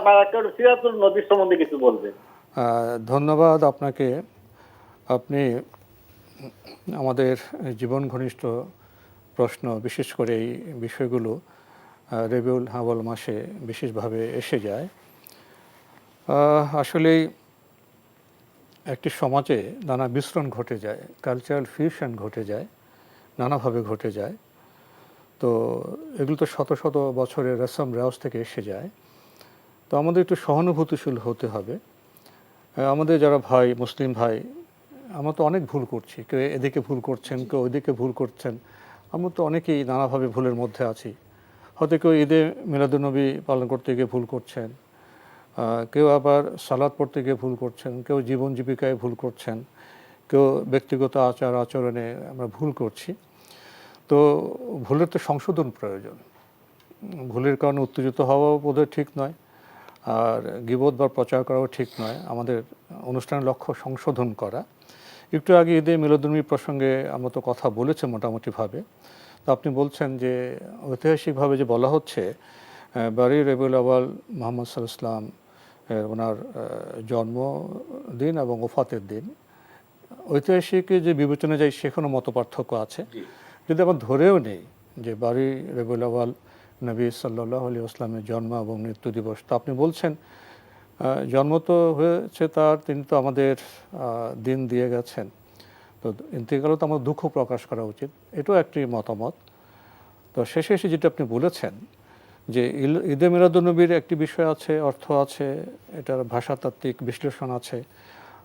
S8: আমার একটা হলো সিরাতুল নবীর সম্বন্ধে কিছু বলবেন।
S2: ধন্যবাদ আপনাকে। আপনি আমাদের জীবন ঘনিষ্ঠ প্রশ্ন, বিশেষ করে এই বিষয়গুলো রবিউল আউয়াল মাসে বিশেষভাবে এসে যায়। আসলেই একটি সমাজে নানা বিস্ফোরণ ঘটে যায়, কালচারাল ফিউশন ঘটে যায়, নানাভাবে ঘটে যায়। তো এগুলো তো শত শত বছরের রসম রেওয়াজ থেকে এসে যায়। তো আমাদের একটু সহানুভূতিশীল হতে হবে। আমাদের যারা ভাই, মুসলিম ভাই, আমরা তো অনেক ভুল করছি। কেউ এদিকে ভুল করছেন, কেউ ওইদিকে ভুল করছেন। আমরা তো অনেকেই নানাভাবে ভুলের মধ্যে আছি। হয়তো কেউ ঈদে মিলাদুন্নবী পালন করতে গিয়ে ভুল করছেন, কেউ আবার সালাত পড়তে গিয়ে ভুল করছেন, কেউ জীবন জীবিকায় ভুল করছেন, কেউ ব্যক্তিগত আচার আচরণে আমরা ভুল করছি। তো ভুলের তো সংশোধন প্রয়োজন। ভুলের কারণে উত্তেজিত হওয়াও বোধহয় ঠিক নয়, আর গীবত বা প্রচার করাও ঠিক নয়। আমাদের অনুষ্ঠানের লক্ষ্য সংশোধন করা। একটু আগে ঈদে মিলাদুন্নবী প্রসঙ্গে আমরা তো কথা বলেছি মোটামুটিভাবে। তো আপনি বলছেন যে ঐতিহাসিকভাবে যে বলা হচ্ছে 12 রবিউল আউয়াল মুহাম্মদ সাল্লাল্লাহু আলাইহি ওয়াসাল্লাম ওনার জন্মদিন এবং ওফাতের দিন। ঐতিহাসিক যে বিবেচনা যায় সেখানে মত পার্থক্য আছে। যদি আমরা ধরেও নেই যে 12 রবিউল আউয়াল নবী সাল্লাল্লাহু আলাইহি ওয়াসাল্লামের জন্ম এবং মৃত্যু দিবস, তো আপনি বলছেন জন্ম তো হয়েছে তার, তিনি তো আমাদের দিন দিয়ে গেছেন, তো ইন্তেকালও তো আমার দুঃখ প্রকাশ করা উচিত, এটাও একটি মতামত। তো শেষে এসে যেটা আপনি বলেছেন যে ঈদে মিলাদুন্নবীর একটি বিষয় আছে, অর্থ আছে, এটার ভাষাতাত্ত্বিক বিশ্লেষণ আছে।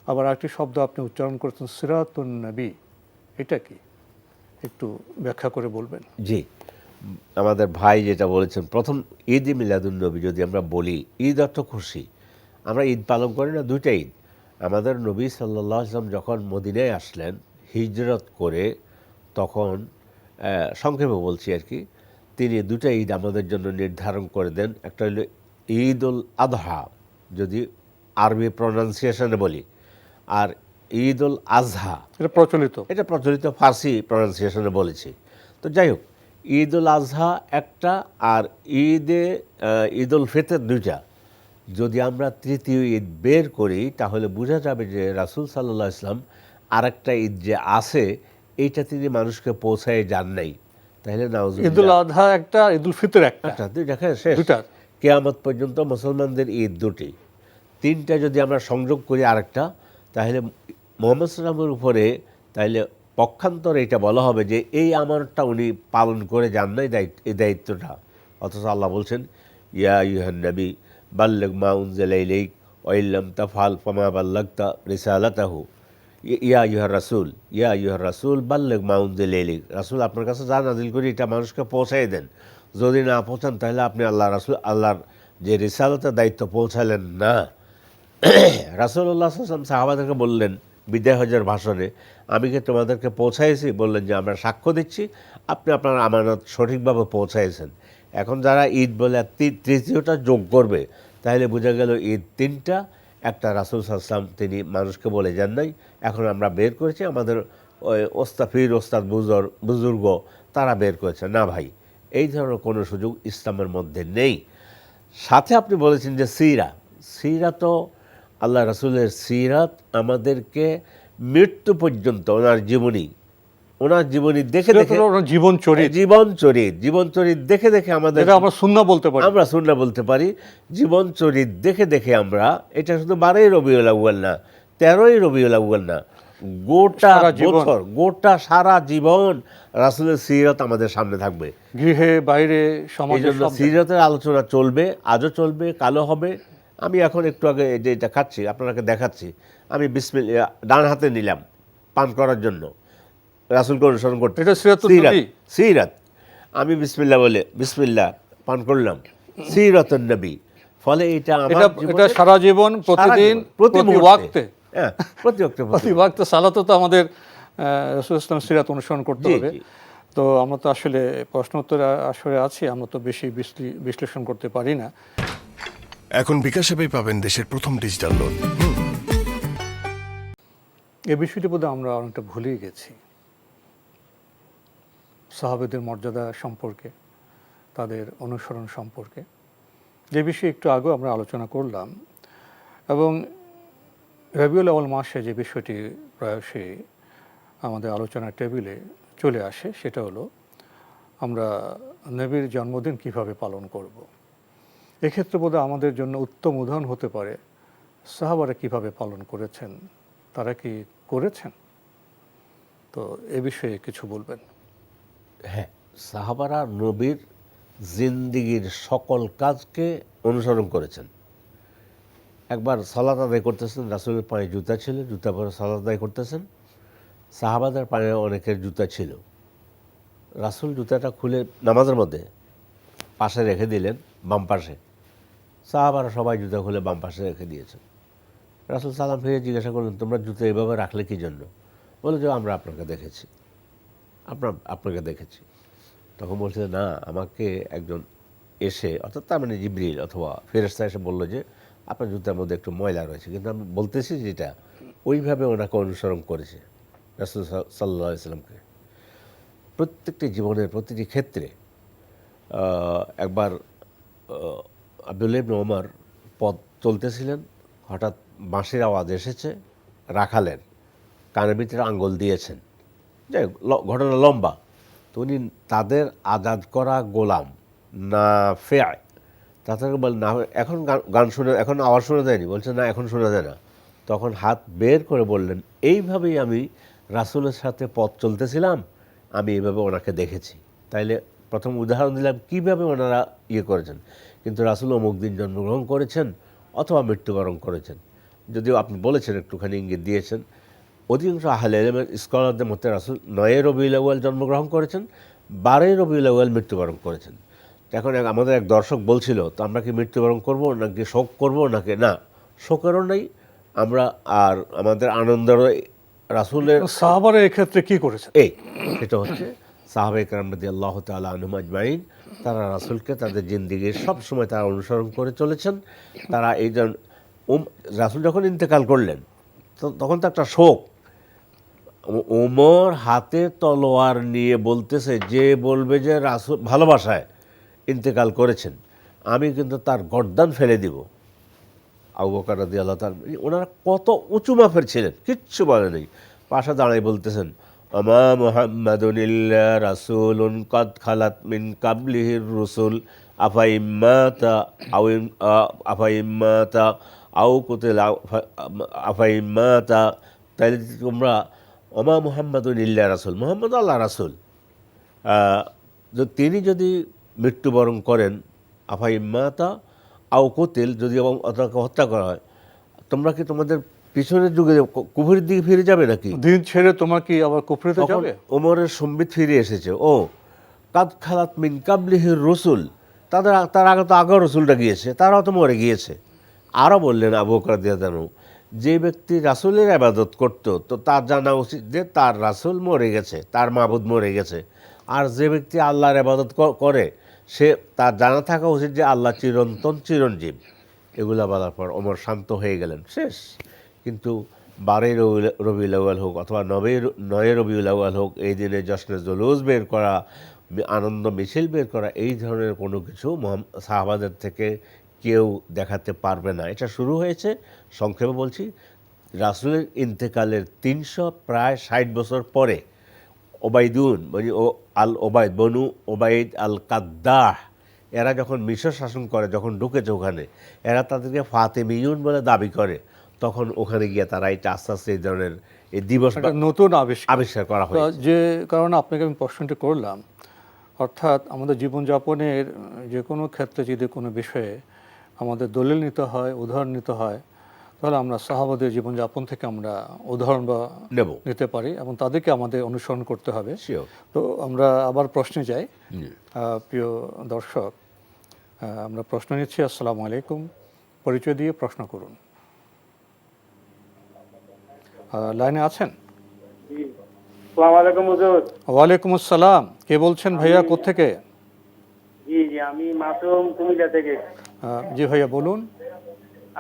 S2: আবার একটি শব্দ আপনি উচ্চারণ করেছেন সিরাতুন নবী, এটা কি একটু ব্যাখ্যা করে বলবেন?
S3: জি, আমাদের ভাই যেটা বলেছেন, প্রথম ঈদ মিলাদুন্নবী যদি আমরা বলি, ঈদ অর্থ খুশি। আমরা ঈদ পালন করি না, দুইটা ঈদ। আমাদের নবী সাল্লাল্লাহু আলাইহি ওয়াসাল্লাম যখন মদিনায় আসলেন হিজরত করে, তখন সংক্ষেপে বলছি আর কি, তিনি দুটা ঈদ আমাদের জন্য নির্ধারণ করে দেন। একটা হলো ঈদ উল আদহা, যদি আরবি প্রনাউন্সিয়েশনে বলি, আর ঈদ উল আজহা, এটা প্রচলিত ফার্সি প্রনাউন্সিয়েশনে বলেছি। তো যাই হোক, ঈদ উল আজহা একটা, আর ঈদ উল ফিতর দুইটা। যদি আমরা তৃতীয় ঈদ বের করি তাহলে বোঝা যাবে যে রাসূল সাল্লাল্লাহু আলাইহি ওয়াসাল্লাম আরেকটা ঈদ যে আছে এইটা তিনি মানুষকে পৌঁছায় যান নাই। তাহলে নাউজুবিল্লাহ,
S2: ঈদুল আযহা একটা, ঈদুল ফিতর একটা,
S3: দেখেন শেষ, কিয়ামত পর্যন্ত মুসলমানদের ঈদ দুটি। তিনটা যদি আমরা সংযোগ করি আরেকটা, তাহলে মুহাম্মদ সাল্লাল্লাহু আলাইহি ওয়াসাল্লামের উপরে তাহলে পক্ষান্তরে এটা বলা হবে যে এই আমারটা উনি পালন করে যান নাই, এই দায়িত্বটা। অথচ আল্লাহ বলছেন ইয়া আইয়ুহান নবী বাল্লিগ মা উনজিলা ইলাইক ওয়া ইল্লাম তাফআল ফামা বাল্লাগতা রিসালাতাহু ইয়া আইয়ুহার রাসূল বাল্লিগ মা উনজিলা ইলাইক। রাসূল, আপনার কাছে যা নাজিল করি এটা মানুষকে পৌঁছাই দেন। যদি না পৌঁছান তাহলে আপনি আল্লাহর যে রিসালাতের দায়িত্ব পৌঁছালেন না। রাসূলুল্লাহ সাল্লাল্লাহু আলাইহি ওয়াসাল্লাম সাহাবাদেরকে বললেন বিদায় হজের ভাষণে, আমি কি তোমাদেরকে পৌঁছাইছি? বললেন যে আমরা সাক্ষ্য দিচ্ছি আপনি আপনার আমানত সঠিকভাবে পৌঁছাইছেন। এখন যারা ঈদ বলে তৃতীয়টা যোগ করবে, তাহলে বোঝা গেল ঈদ তিনটা, একটা রাসূল সাল্লাল্লাহু আলাইহি ওয়াসাল্লাম তিনি মানুষকে বলে যান নাই। এখন আমরা বের করেছি, আমাদের ওস্তাদ বুজুর্গ তারা বের করেছে। না ভাই, এই ধরনের কোনো সুযোগ ইসলামের মধ্যে নেই। সাথে আপনি বলেছেন যে সিরা তো আল্লাহ রাসূলের সিরাত আমাদেরকে মৃত্যু পর্যন্ত ওনার জীবনী দেখে দেখে, জীবন চরিত দেখে দেখে আমাদের
S2: আমরা সুন্নাহ
S3: বলতে পারি। জীবন চরিত দেখে দেখে আমরা, এটা শুধু 12ই রবিউল আউয়াল না, 13ই রবিউল আউয়াল না, গোটা
S2: সারা জীবন।
S3: বছর, গোটা সারা জীবন রাসূলের সিরাত আমাদের সামনে থাকবে।
S2: গৃহে বাইরে
S3: এই
S2: সমাজে
S3: জন্য
S2: সব জায়গায়।
S3: সিরাতের আলোচনা চলবে, আজও চলবে, কালো হবে। আমি এখন একটু আগে যেটা খাচ্ছি আপনাকে দেখাচ্ছি, আমি বিসমিল্লাহ ডান হাতে নিলাম পান করার জন্য, রাসূলকে অনুসরণ করতে।
S2: এটা সিরাতুন নবী।
S3: সিরাত, আমি বিসমিল্লাহ বলে বিসমিল্লাহ পান করলাম, সিরাতুন নবী। ফলে এটা আমার
S2: এটা
S3: জীবনের
S2: সারা জীবন, প্রতিদিন,
S3: প্রতি
S2: প্রতি
S3: মুহূর্তে।
S2: ওয়াক্তে,
S3: হ্যাঁ, প্রতি ওয়াক্তে,
S2: প্রতি ওয়াক্তে সালাতে তো আমাদের রাসূল ইসলাম সিরাত অনুসরণ করতে
S3: জি,
S2: হবে।
S3: জি।
S2: তো আমরা তো আসলে প্রশ্ন উত্তর আসরে আছি, আমরা তো বেশি বিশ্লেষণ করতে পারি না।
S6: এখন বিকাশ অ্যাপেই পাবেন দেশের প্রথম ডিজিটাল লোন।
S2: এই বিষয়টি বোধহয় আমরা অনেকটা ভুলেই গেছি। সাহাবেদের মর্যাদা সম্পর্কে, তাদের অনুসরণ সম্পর্কে, যে বিষয়ে একটু আগেও আমরা আলোচনা করলাম। এবং রবিউল আউয়াল মাসে যে বিষয়টি প্রায়শই আমাদের আলোচনার টেবিলে চলে আসে, সেটা হলো আমরা নবীর জন্মদিন কিভাবে পালন করব। এক্ষেত্রে বোধহয় আমাদের জন্য উত্তম উদাহরণ হতে পারে সাহাবারা কিভাবে পালন করেছেন, তারা কি করেছেন। তো এ বিষয়ে কিছু বলবেন।
S3: হ্যাঁ, সাহাবারা নবীর জিন্দিগির সকল কাজকে অনুসরণ করেছেন। একবার সালাত আদায় করতেছেন, রাসূলের পায়ে জুতা ছিল, জুতা পরে সালাত আদায় করতেছেন। সাহাবাদের পায়ে অনেকের জুতা ছিল, রাসূল জুতাটা খুলে নামাজের মধ্যে পাশে রেখে দিলেন, বাম পাশে। সাহাবারা সবাই জুতা খুলে বাম পাশে রেখে দিয়েছেন। রাসূল সালাম ফিরে জিজ্ঞাসা করলেন, তোমরা জুতা এভাবে রাখলে কি জন্য? বলে যে আমরা আপনাকে দেখেছি, আপনাকে দেখেছি। তখন বলছে না, আমাকে একজন এসে, অর্থাৎ তার মানে জিবরিল অথবা ফেরেশতা এসে বললো যে আপনার জুতার মধ্যে একটু ময়লা রয়েছে। কিন্তু আমি বলতেছি যেটা, ওইভাবে ওনাকে অনুসরণ করেছে রাসূল সাল্লাল্লাহু আলাইহি ওয়াসাল্লামকে প্রত্যেকটি জীবনের প্রতিটি ক্ষেত্রে। একবার আব্দুল্লাহ ইবনে ওমর পথ চলতেছিলেন, হঠাৎ বাঁশির আওয়াজ এসেছে, রাখালের কানের ভিতরে আঙ্গুল দিয়েছেন। যাই হোক, ঘটনা লম্বা। তো উনি তাদের আজাদ করা গোলাম না ফেয়, তাদেরকে বলেন না, এখন গান শুনে, এখন আওয়াজ শোনা যায়নি। বলছে না, এখন শোনা যায় না। তখন হাত বের করে বললেন, এইভাবেই আমি রাসূলের সাথে পথ চলতেছিলাম, আমি এইভাবে ওনাকে দেখেছি। তাইলে প্রথম উদাহরণ দিলাম কীভাবে ওনারা করেছেন। কিন্তু রাসূল অমুক দিন জন্মগ্রহণ করেছেন অথবা মৃত্যুবরণ করেছেন। যদিও আপনি বলেছেন, একটুখানি ইঙ্গিত দিয়েছেন। অধিকাংশ আহলে ইলমের স্কলারদের মধ্যে রাসূল 9 রবিউল আউয়াল জন্মগ্রহণ করেছেন, 12 রবিউল আউয়াল মৃত্যুবরণ করেছেন। এখন আমাদের এক দর্শক বলছিল, তো আমরা কি মৃত্যুবরণ করব নাকি শোক করব নাকি? না, শোকেরও নেই আমরা, আর আমাদের আনন্দেরও। রাসূলের
S2: সাহাবারা এক্ষেত্রে কি করেছেন?
S3: সেটা হচ্ছে সাহাবায়ে কেরাম রাদিয়াল্লাহু তাআলা আনহুম আজমাইন, তারা রাসূলকে তাদের জিন্দেগির সব সময় তারা অনুসরণ করে চলেছেন। তারা এই রাসূল যখন ইন্তেকাল করলেন, তখন তো একটা শোক। ওমর হাতে তলোয়ার নিয়ে বলতেছে, যে বলবে যে রাসূল ভালোবাসায় ইন্তেকাল করেছেন, আমি কিন্তু তার গর্দান ফেলে দিব। আবু বকর রাদিয়াল্লাহু তাআলা, ওনারা কত উঁচু মাপের ছিলেন, কিচ্ছু বলে নেই। পাশে দাঁড়াই বলতেছেন, আমা মুহাম্মাদুন ইল্লা রাসূলুন কাদ খালাত মিন কাবলিহির রুসুল আফাইম্মাতা আও কুতিলা আফাইম্মাতা। তাইলে তোমরা ওমা মুহাম্মাদুন ইল্লা রাসূল, মুহাম্মদ আল্লাহ রাসূল, তিনি যদি মৃত্যুবরণ করেন, আফাইম্মাতা আও কুতিল, যদি এবং তাকে হত্যা করা হয়, তোমরা কি তোমাদের পিছনের যুগে কুফরির দিকে ফিরে যাবে নাকি?
S2: দিন ছেড়ে তোমার কি আবার কুফরিতে যাবে?
S3: ওমরের সম্বিত ফিরে এসেছে। ও কাদ খালাত মিন কাবলিহির রসুল, তার আগে তো আগেও রসুলটা গিয়েছে, তারাও তো মরে গিয়েছে। আরও বললেন আবু বকর রাদিয়াল্লাহু আনহু, যে ব্যক্তি রাসূলের ইবাদত করত, তো তার জানা উচিত যে তার রাসূল মরে গেছে, তার মাবুদ মরে গেছে। আর যে ব্যক্তি আল্লাহর ইবাদত করে, সে তার জানা থাকা উচিত যে আল্লাহ চিরন্তন, চিরঞ্জীব। এগুলা বলার পর ওমর শান্ত হয়ে গেলেন, শেষ। কিন্তু 12 রবিউল আউয়াল হোক অথবা 9 রবিউল আউয়াল হোক, এই দিনে জশ্নে জুলুস বের করা, আনন্দ মিছিল বের করা, এই ধরনের কোনো কিছু সাহাবাদের থেকে কেউ দেখাতে পারবে না। এটা শুরু হয়েছে, সংক্ষেপে বলছি, রাসূলের ইন্তেকালের 360 বছর পরে ওবাইদুন বনু ওবাইদ আল কাদ্দাহ, এরা যখন মিশর শাসন করে, যখন ঢুকেছে ওখানে, এরা তাদেরকে ফাতেমিয়ুন বলে দাবি করে। তখন ওখানে গিয়ে তারা এটা আস্তে আস্তে এই ধরনের এই দিবস
S2: একটা নতুন আবিষ্কার।
S3: আবিষ্কার করা
S2: তো
S3: হয়েছে।
S2: যে কারণে আপনাকে আমি প্রশ্নটি করলাম, অর্থাৎ আমাদের জীবনযাপনের যে কোনো ক্ষেত্রে যদি কোনো বিষয়ে আমাদের দলিল নিতে হয়, উদাহরণ নিতে হয়, তাহলে আমরা সাহাবাদের জীবনযাপন থেকে আমরা উদাহরণ বা
S3: নেব।
S2: নিতে পারি এবং তাদেরকে আমাদের অনুসরণ করতে হবে।
S3: Sure.
S2: তো আমরা আবার প্রশ্নে যাই। প্রিয় দর্শক, আমরা প্রশ্ন নিচ্ছি। আসসালামু আলাইকুম, পরিচয় দিয়ে প্রশ্ন করুন। লাইনে আছেন?
S8: আসসালামু আলাইকুম হুজুর।
S2: ওয়ালাইকুম আসসালাম, কে বলছেন ভাইয়া, কোত্থেকে?
S8: জি জি, আমি মাসুম কুমিল্লা থেকে।
S2: জি ভাইয়া বলুন।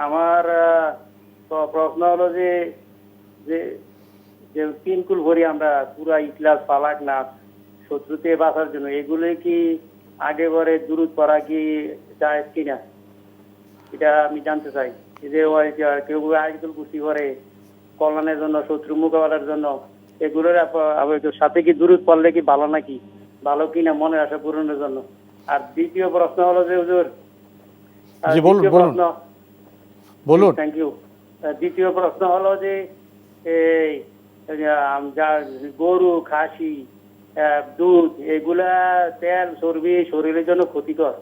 S8: আমার প্রশ্ন হলো যে যে যে তিনকুল ভরি আমরা পুরা ইখলাস, ফালাক, নাস, শত্রুতে বাঁচার জন্য, এগুলো কি আগে পরে দুরূদ পড়া কি জায়েজ কিনা, এটা আমি জানতে চাই। এই যে কেউ আয়াতুল কুরসি করে কল্যাণের জন্য, শত্রু মোকাবেলার জন্য, এগুলোর সাথে কি দুরূদ পড়লে কি ভালো নাকি, ভালো কিনা মনের আশা পূরণের জন্য? আর দ্বিতীয় প্রশ্ন হলো যে হুজুর,
S2: জি বলুন বলুন বলুন।
S8: Thank you. দ্বিতীয় প্রশ্ন হলো যে এই গরু, খাসি, দুধ, এগুলা তেল, চর্বি শরীরের জন্য ক্ষতিকর।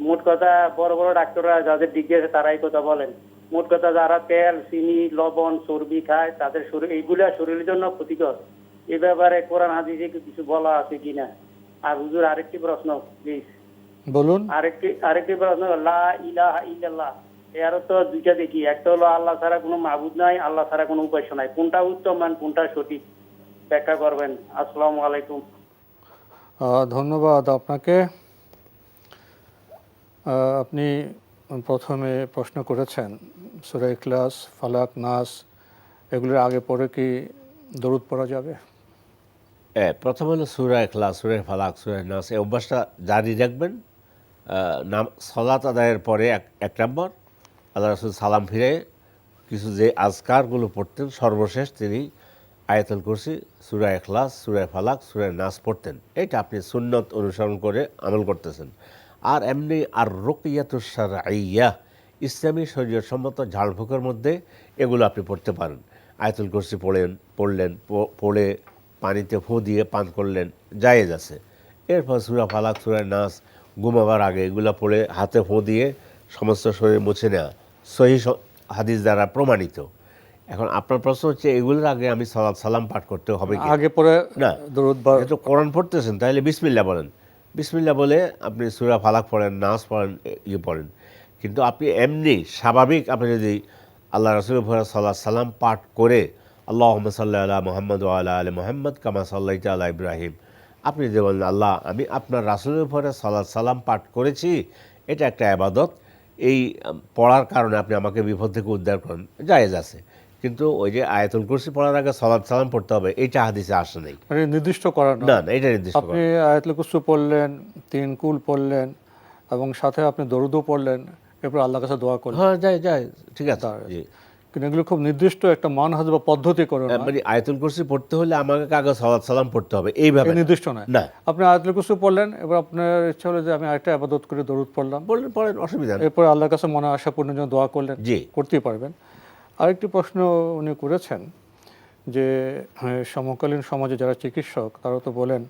S8: মোট কথা বড় বড় ডাক্তাররা যাদের ডিগ্রি আছে তারাই কথা বলেন। মোট কথা যারা তেল, চিনি, লবণ, চর্বি খায় তাদের শরীর, এইগুলা শরীরের জন্য ক্ষতিকর। এ ব্যাপারে কোরআন হাদিসে কিছু বলা আছে কিনা? আর হুজুর আরেকটি প্রশ্ন প্লিজ।
S2: বলুন।
S8: আরেকটি প্রশ্ন, লা ইলাহা ইল্লাল্লাহ, এর তো দুইটা দেখি, একটা হলো আল্লাহ ছাড়া কোনো মাবুদ নাই, আল্লাহ ছাড়া কোনো উপাস্য নাই, কোনটা উত্তম মান, কোনটা সঠিক, ব্যাখ্যা করবেন। আসসালামু আলাইকুম।
S2: ধন্যবাদ আপনাকে। আপনি প্রথমে প্রশ্ন করেছেন সূরা ইখলাস, ফালাক, নাস এগুলোর আগে পরে কি দরুদ পড়া যাবে?
S3: প্রথম হলো সূরা ইখলাস, সূরা ফালাক, সূরা নাস, এই অভ্যাসটা জারি রাখবেন। সালাত আদায়ের পরে এক নম্বর আল্লাহ রাসূল সালাম ফিরে কিছু যে আজকারগুলো পড়তেন, সর্বশেষ তিনি আয়াতুল কুরসি, সূরা ইখলাস, সূরা ফালাক, সূরা নাস পড়তেন। এটা আপনি সুন্নত অনুসরণ করে আমল করতেছেন। আর এমনি আর রুকিয়াতুশ শারঈয়া, ইসলামী শরীয়ত সম্মত ঝাড়ফুঁকের মধ্যে এগুলো আপনি পড়তে পারেন। আয়াতুল কুরসি পড়লেন, পড়ে পানিতে ফু দিয়ে পান করলেন, জায়েজ আছে। এরপর সূরা ফালাক, সূরা নাস ঘুমাবার আগে এগুলো পড়ে হাতে ফু দিয়ে সমস্ত শরীর মুছে নেওয়া, সহিহ হাদিস দ্বারা প্রমাণিত। এখন আপনার প্রশ্ন হচ্ছে এগুলোর আগে আমি সালাত সালাম পাঠ করতে হবে কি?
S2: আগে পরে
S3: না,
S2: দরুদ
S3: যেহেতু কোরআন পড়তেছেন তাহলে বিসমিল্লাহ বলেন। বিসমিল্লাহ বলে আপনি সূরা ফালাক পড়েন, নাস পড়েন, পড়েন। কিন্তু আপনি এমনি স্বাভাবিক আপনি যদি আল্লাহ রাসূলের উপর সাল্লাল্লাহু আলাইহি সাল্লাম পাঠ করে আল্লাহুম্মা সাল্লি আলা মুহাম্মদ ওয়া আলা আলি মুহাম্মদ কামা সাল্লাইতা আলা ইব্রাহিম, আপনি যে বলেন আল্লাহ আমি আপনার রাসূলের উপরে সাল্লাল্লাহু আলাইহি সাল্লাম পাঠ করেছি, এটা একটা ইবাদত, এই পড়ার কারণে আপনি আমাকে বিপদ থেকে উদ্ধার করেন, জায়েজ আছে। কিন্তু ওই যে আয়াতুল কুরসি পড়ার আগে সালাত সালাম পড়তে হবে, এইটা হাদিসে আসে নাই।
S2: মানে নির্দিষ্ট করা
S3: না না, এটা নির্দিষ্ট করা।
S2: আপনি আয়াতুল কুরসি পড়লেন, তিন কুল পড়লেন এবং সাথে আপনি দরুদও পড়লেন, এরপর আল্লাহর কাছে দোয়া করলেন।
S3: হ্যাঁ, যায় ঠিক আছে। জি।
S2: কিন্তু এগুলো খুব নির্দিষ্ট একটা মানহাজ বা পদ্ধতি করে না।
S3: মানে আয়াতুল কুরসি পড়তে হলে আমাকে আগে সালাত সালাম পড়তে হবে, এইভাবে
S2: নির্দিষ্ট নয়।
S3: না,
S2: আপনি আয়াতুল কুরসি পড়লেন, এবার আপনার ইচ্ছা হলো যে আমি আরেকটা ইবাদত করে দরুদ পড়লাম,
S3: পড়েন, অসুবিধা নেই।
S2: এরপর আল্লাহর কাছে মনে আশা পূর্ণের জন্য দোয়া করলেন,
S3: জি,
S2: করতেই পারবেন। আরেকটি প্রশ্ন উনি করেছেন যে সমকালীন সমাজে যারা চিকিৎসক তারা তো বলেন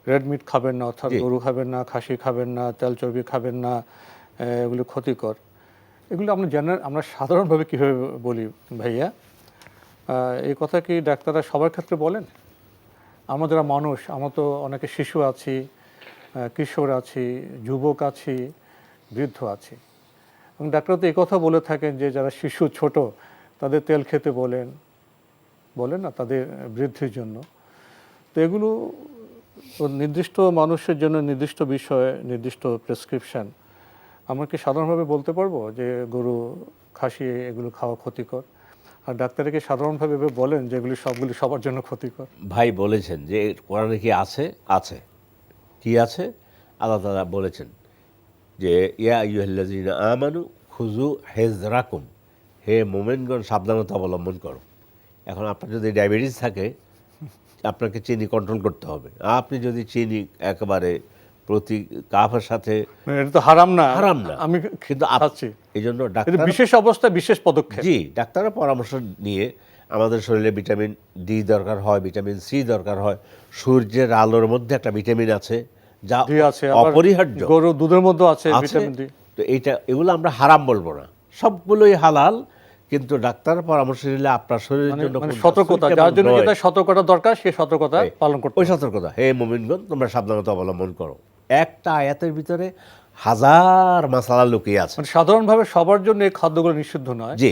S2: রেড মিট খাবেন না, অর্থাৎ গরু খাবেন না, খাসি খাবেন না, তেল চর্বি খাবেন না, এগুলো ক্ষতিকর। এগুলো আমরা সাধারণভাবে কীভাবে বলি ভাইয়া? এই কথা কি ডাক্তাররা সবার ক্ষেত্রে বলেন? আমরা যারা মানুষ, আমরা তো অনেকে শিশু আছি, কিশোর আছি, যুবক আছি, বৃদ্ধ আছি, এবং ডাক্তার তো এই কথা বলে থাকেন যে যারা শিশু, ছোট, তাদের তেল খেতে বলেন না তাদের বৃদ্ধির জন্য। তো এগুলো নির্দিষ্ট মানুষের জন্য নির্দিষ্ট বিষয়ে নির্দিষ্ট প্রেসক্রিপশান। আমরা কি সাধারণভাবে বলতে পারবো যে গরু, খাসি এগুলো খাওয়া ক্ষতিকর? আর ডাক্তারে কি সাধারণভাবে বলেন যে এগুলি সবগুলি সবার জন্য ক্ষতিকর?
S3: ভাই বলেছেন যে কোরআনে কি আছে? আছে। কি আছে? আল্লাহ তাআলা বলেছেন যে ইয়া আইয়ুহাল্লাযীনা আমানু খুযু হিযরাকুম, হে মুমিনগণ সাবধানতা অবলম্বন করো। এখন আপনার যদি ডায়াবেটিস থাকে আপনাকে চিনি কন্ট্রোল করতে হবে। আপনি যদি চিনি একেবারে প্রতি কাপের সাথে,
S2: এটা তো হারাম না, আমি
S3: কিন্তু
S2: খাচ্ছি,
S3: এই জন্য ডাক্তার
S2: বিশেষ অবস্থায় বিশেষ পদক্ষেপ।
S3: জি, ডাক্তারের পরামর্শ নিয়ে আমাদের শরীরে ভিটামিন ডি দরকার হয়, ভিটামিন সি দরকার হয়, সূর্যের আলোর মধ্যে একটা ভিটামিন আছে যা
S2: ডি আছে, আবার
S3: অপরিহার্য
S2: গরুর দুধের মধ্যে আছে
S3: আছে।
S2: Vitamin D.
S3: তো এগুলো আমরা হারাম বলবো না, সবগুলোই হালাল, কিন্তু ডাক্তারের পরামর্শ নিলে আপনার শরীরের জন্য
S2: মানে
S3: কোনটা
S2: সতর্কতা,
S3: suitable
S2: যার জন্য
S3: নয়,
S2: যেটা সতর্কতা দরকার সেই সতর্কতা পালন করতে
S3: ওই
S2: হবে।
S3: সতর্কতা, হে মুমিনগণ তোমরা সাবধানতা অবলম্বন করো। একটা আয়াতের ভিতরে হাজার মাসালা লুকিয়ে আছে।
S2: মানে সাধারণভাবে সবার জন্য এই খাদ্যগুলো নিষিদ্ধ নয়।
S3: জি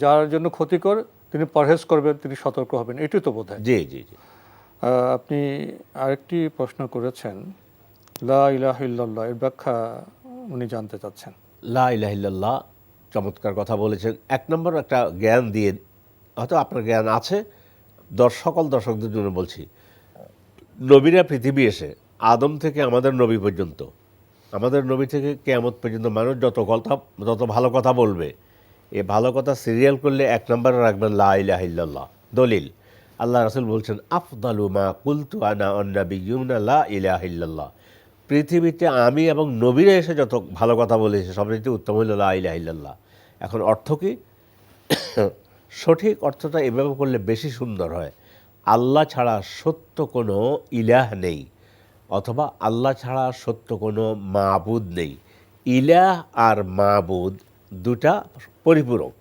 S2: যার জন্য ক্ষতিকর তিনি পরহেজ করবেন, তিনি সতর্ক হবেন, এটাই তো বোধহয়।
S3: জি জি জি।
S2: আপনি আরেকটি প্রশ্ন করেছেন, লা ইলাহা ইল্লাল্লাহ, এর ব্যাখ্যা উনি জানতে চাচ্ছেন।
S3: লা ইলাহা ইল্লাল্লাহ, চমৎকার কথা বলেছেন। এক নম্বর একটা জ্ঞান দিয়ে, হয়তো আপনার জ্ঞান আছে, সকল দর্শকদের জন্য বলছি, নবীরা পৃথিবী এসে আদম থেকে আমাদের নবী পর্যন্ত, আমাদের নবী থেকে কিয়ামত পর্যন্ত মানুষ যত ভালো কথা বলবে, এই ভালো কথা সিরিয়াল করলে এক নম্বরে রাখবেন লা ইলাহা ইল্লাল্লাহ। দলিল, আল্লাহ রাসূল বলছেন আফদালু মা কুলতু আনা ওয়ান্নাবিয়্যুনা লা ইলাহা ইল্লাল্লাহ। পৃথিবীতে আমি এবং নবীরা এসে যত ভালো কথা বলেছে সবচেয়ে উত্তম হইল লা ইলাহা ইল্লাল্লাহ। এখন অর্থ কি? সঠিক অর্থটা এভাবে করলে বেশি সুন্দর হয়। আল্লাহ ছাড়া সত্য কোনো ইলাহ নেই, অথবা আল্লাহ ছাড়া সত্য কোনো মাবুদ নেই। ইলাহ আর মাবুদ দুটা পরিপূরক।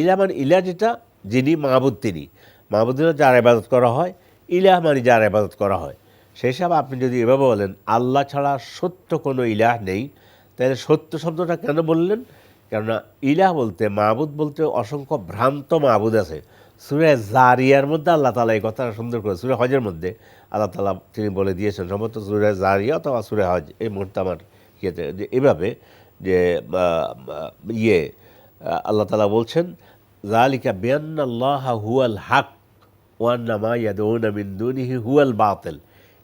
S3: ইলাহ মানে ইলাহ যেটা, যিনি মাবুদ তিনি, মাবুদ যার ইবাদত করা হয়, ইলাহ মানে যার ইবাদত করা হয়। সেই হিসাবে আপনি যদি এভাবে বলেন আল্লাহ ছাড়া সত্য কোনো ইলাহ নেই, তাহলে সত্য শব্দটা কেন বললেন? কেননা ইলাহ বলতে, মাবুদ বলতে অসংখ্য ভ্রান্ত মাবুদ আছে। সূরা জারিয়ার মধ্যে আল্লাহ তাআলা এই কথাটা সুন্দর করে, সূরা হজের মধ্যে আল্লাহ তাআলা তিনি বলে দিয়েছেন, সম্ভবত সূরা জারিয়া অথবা সূরা হজ, এই মুহূর্তে আমার ইয়েতে, যে এভাবে যে আল্লাহ তাআলা বলছেন যালিকা বিআন্নাল্লাহা হুয়াল হক ওয়া আন্না মা ইয়াদউনা মিন দুনিহি হুয়াল বাতিল।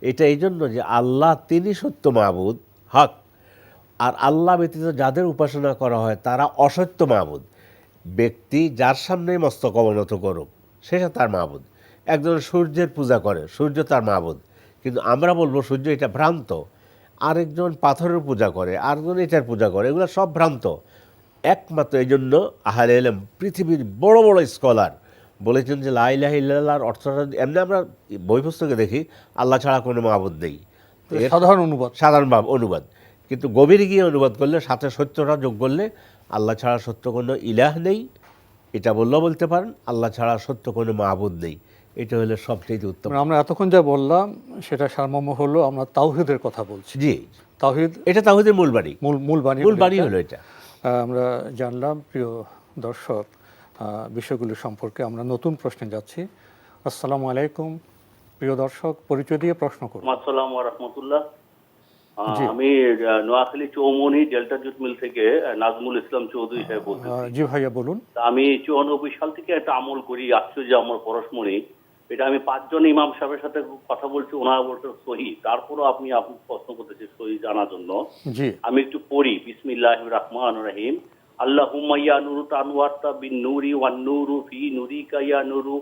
S3: এটা এই জন্য যে আল্লাহ তিনি সত্য মাবুদ, হক, আর আল্লাহ ব্যতীত যাদের উপাসনা করা হয় তারা অসত্য মাবুদ। ব্যক্তি যার সামনে মস্তক অবনত করুক সেটা তার মাবুদ। একজন সূর্যের পূজা করে, সূর্য তার মাবুদ, কিন্তু আমরা বলবো সূর্য এটা ভ্রান্ত। আরেকজন পাথরের পূজা করে, আরেকজন এটার পূজা করে, এগুলো সব ভ্রান্ত। একমাত্র এই জন্য আহলে ইলম, পৃথিবীর বড় বড় স্কলার বলেছেন যে লা ইলাহা ইল্লাল্লাহর অর্থটা, এমনি আমরা বই পুস্তকে দেখি আল্লাহ ছাড়া কোনো মাবুদ নেই,
S2: সাধারণ অনুবাদ,
S3: সাধারণ অনুবাদ, কিন্তু গভীরে গিয়ে অনুবাদ করলে সাথে সত্যটা যোগ করলে আল্লাহ ছাড়া সত্য কোনো ইলাহ নেই, এটা বললেও বলতে পারেন, আল্লাহ ছাড়া সত্য কোনো মাবুদ নেই। এটা হলো সবচেয়ে উত্তম।
S2: আমরা এতক্ষণ যা বললাম সেটা সারমর্ম হলো আমরা তাওহীদের কথা বলছি।
S3: জি,
S2: তাওহীদ,
S3: এটা তাওহীদের মূল বাণী,
S2: মূল বাণী
S3: হলো এটা।
S2: আমরা জানলাম। প্রিয় দর্শক, বিষয়গুলো সম্পর্কে আমরা নতুন প্রশ্নে যাচ্ছি। আসসালামু আলাইকুম প্রিয় দর্শক, পরিচয় দিয়ে প্রশ্ন করুন।
S9: আসসালামু আলাইকুম রাহমাতুল্লাহ।
S2: জি।
S9: আমি Noakhali Chowmoni delta jute mill থেকে নাজমুল ইসলাম চৌধুরী সাহেব বলতেছি।
S2: জি ভাইয়া বলুন।
S9: আমি 94 সাল থেকে একটা আমল করি, আশ্চর্য আমল পরশমণি। এটা আমি 5 জন ইমাম সাহেবের সাথে কথা বলছি, ওনারা বলছেন সহি। তারপরও আপনি প্রশ্ন করতেছি সহি জানার জন্য।
S2: জি,
S9: আমি একটু পড়ি। বিসমিল্লাহির রহমানির রহিম। আল্লাহুম্মা ইয়া নুরু তানওয়ারতা বিন নুরি ওয়ান নুরু ফি নুরিকা ইয়া নুরু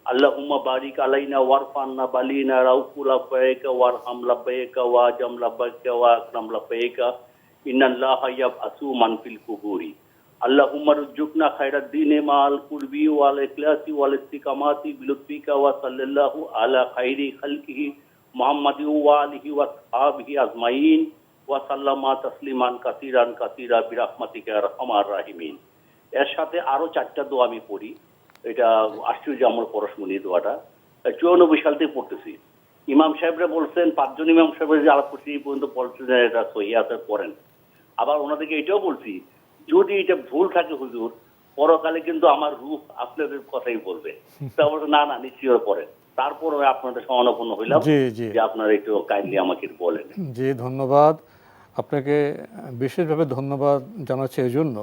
S9: আল্লাহুম্মা বারিক আলাইনা ওয়ারফান্না বালিনা রাউফুল লাব্বাইকা ওয়ারহাম লাব্বাইকা ওয়া জাম লাব্বাইকা ওয়া আকরাম লাব্বাইকা ইন্নাল্লাহা ইয়াবআসু মান ফিল কুবুরি আল্লাহুম্মা রুজুকনা খায়রাদ দীনে মাল কুরবি ওয়াল ইখলাসি ওয়াল ইস্তিকামাতি বিলুতফিকা ওয়া সাল্লাল্লাহু আলা খায়রি খালকিহি মুহাম্মাদি ওয়া আলিহি ওয়া আসহাবিহি আজমাইন ওয়া সাল্লামা তাসলিমান কাসীরান কাসীরা বিরাহমাতিকা ইয়া আরহামার রাহিমিন। এর সাথে আরো 4টা দোয়া আমি পড়ি। এটা আশ্চর্য আমার পরশমণি দোয়াটা 94 সাল থেকে পড়তেছি। ইমাম সাহেবরা বলছেন, 5 জন ইমাম সাহেবের যে আলাপ করছি পর্যন্ত বলছেন এটা সহি আছে, পড়েন। আবার ওনাদেরকে এটাও বলছি, যদি এটা ভুল থাকে হুজুর, পরকালে কিন্তু আমার রূহ আপনাদের কথাই বলবে। তারপর না না নিশ্চয়ই পড়েন। তারপর আপনাদের সমানাপন্ন হইলাম যে আপনারা একটু কাইন্ডলি আমাকে বলেন।
S2: জি, ধন্যবাদ আপনাকে। বিশেষভাবে ধন্যবাদ জানাচ্ছি এই জন্য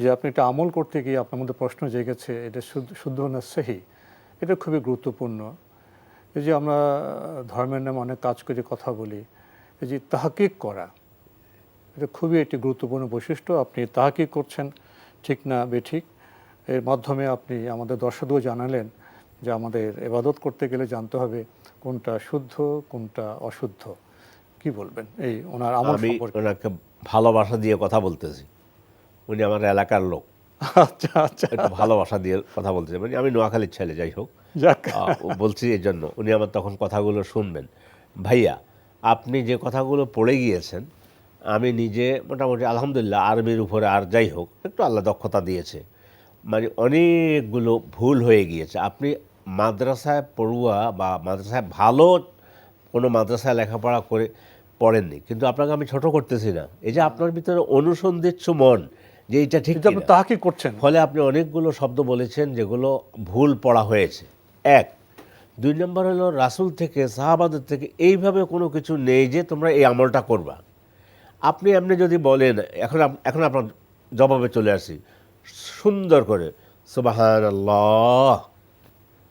S2: যে আপনি একটা আমল করতে গিয়ে আপনার মধ্যে প্রশ্ন জেগেছে, এটা শুদ্ধ না সহি, এটা খুবই গুরুত্বপূর্ণ। এই যে আমরা ধর্মের নামে অনেক কাজ করে কথা বলি, এই যে তাহকিক করা, এটা খুবই একটি গুরুত্বপূর্ণ বৈশিষ্ট্য। আপনি তাহকিক করছেন, ঠিক না বেঠিক, এর মাধ্যমে আপনি আমাদের দর্শকও জানালেন যে আমাদের ইবাদত করতে গেলে জানতে হবে কোনটা শুদ্ধ কোনটা অশুদ্ধ। কি বলবেন এই ওনার আমল
S3: আমি
S2: সম্পর্কে?
S3: ওনাকে ভালোবাসা দিয়ে কথা বলতেছি, উনি আমার এলাকার লোক,
S2: আচ্ছা আচ্ছা,
S3: একটু ভালোবাসা দিয়ে কথা বলতে চাই। মানে আমি নোয়াখালীর ছেলে, যাই হোক।
S2: যাক।
S3: বলছি এই জন্য উনি আমার তখন কথাগুলো শুনবেন। ভাইয়া, আপনি যে কথাগুলো পড়ে গিয়েছেন, আমি নিজে মোটামুটি আলহামদুলিল্লাহ আরবির উপরে, আর যাই হোক একটু আল্লাহ দক্ষতা দিয়েছে, মানে অনেকগুলো ভুল হয়ে গিয়েছে। আপনি মাদ্রাসায় পড়ুয়া বা মাদ্রাসায় ভালো কোনো মাদ্রাসায় লেখাপড়া করে পড়েননি, কিন্তু আপনাকে আমি ছোট করতেছি না। এই যে আপনার ভিতরে অনুসন্ধিৎসু মন যে এইটা ঠিক
S2: কিন্তু আপনি
S3: কিনা,
S2: তাহাকি করছেন।
S3: ফলে আপনি অনেকগুলো শব্দ বলেছেন যেগুলো ভুল পড়া হয়েছে। এক, দুই নম্বর হলো রাসূল থেকে সাহাবাদের থেকে এইভাবে কোনো কিছু নেই যে তোমরা এই আমলটা করবা। আপনি এমনি যদি বলেন, এখন আপনার জবাবে চলে আসি সুন্দর করে, সুবহানাল্লাহ,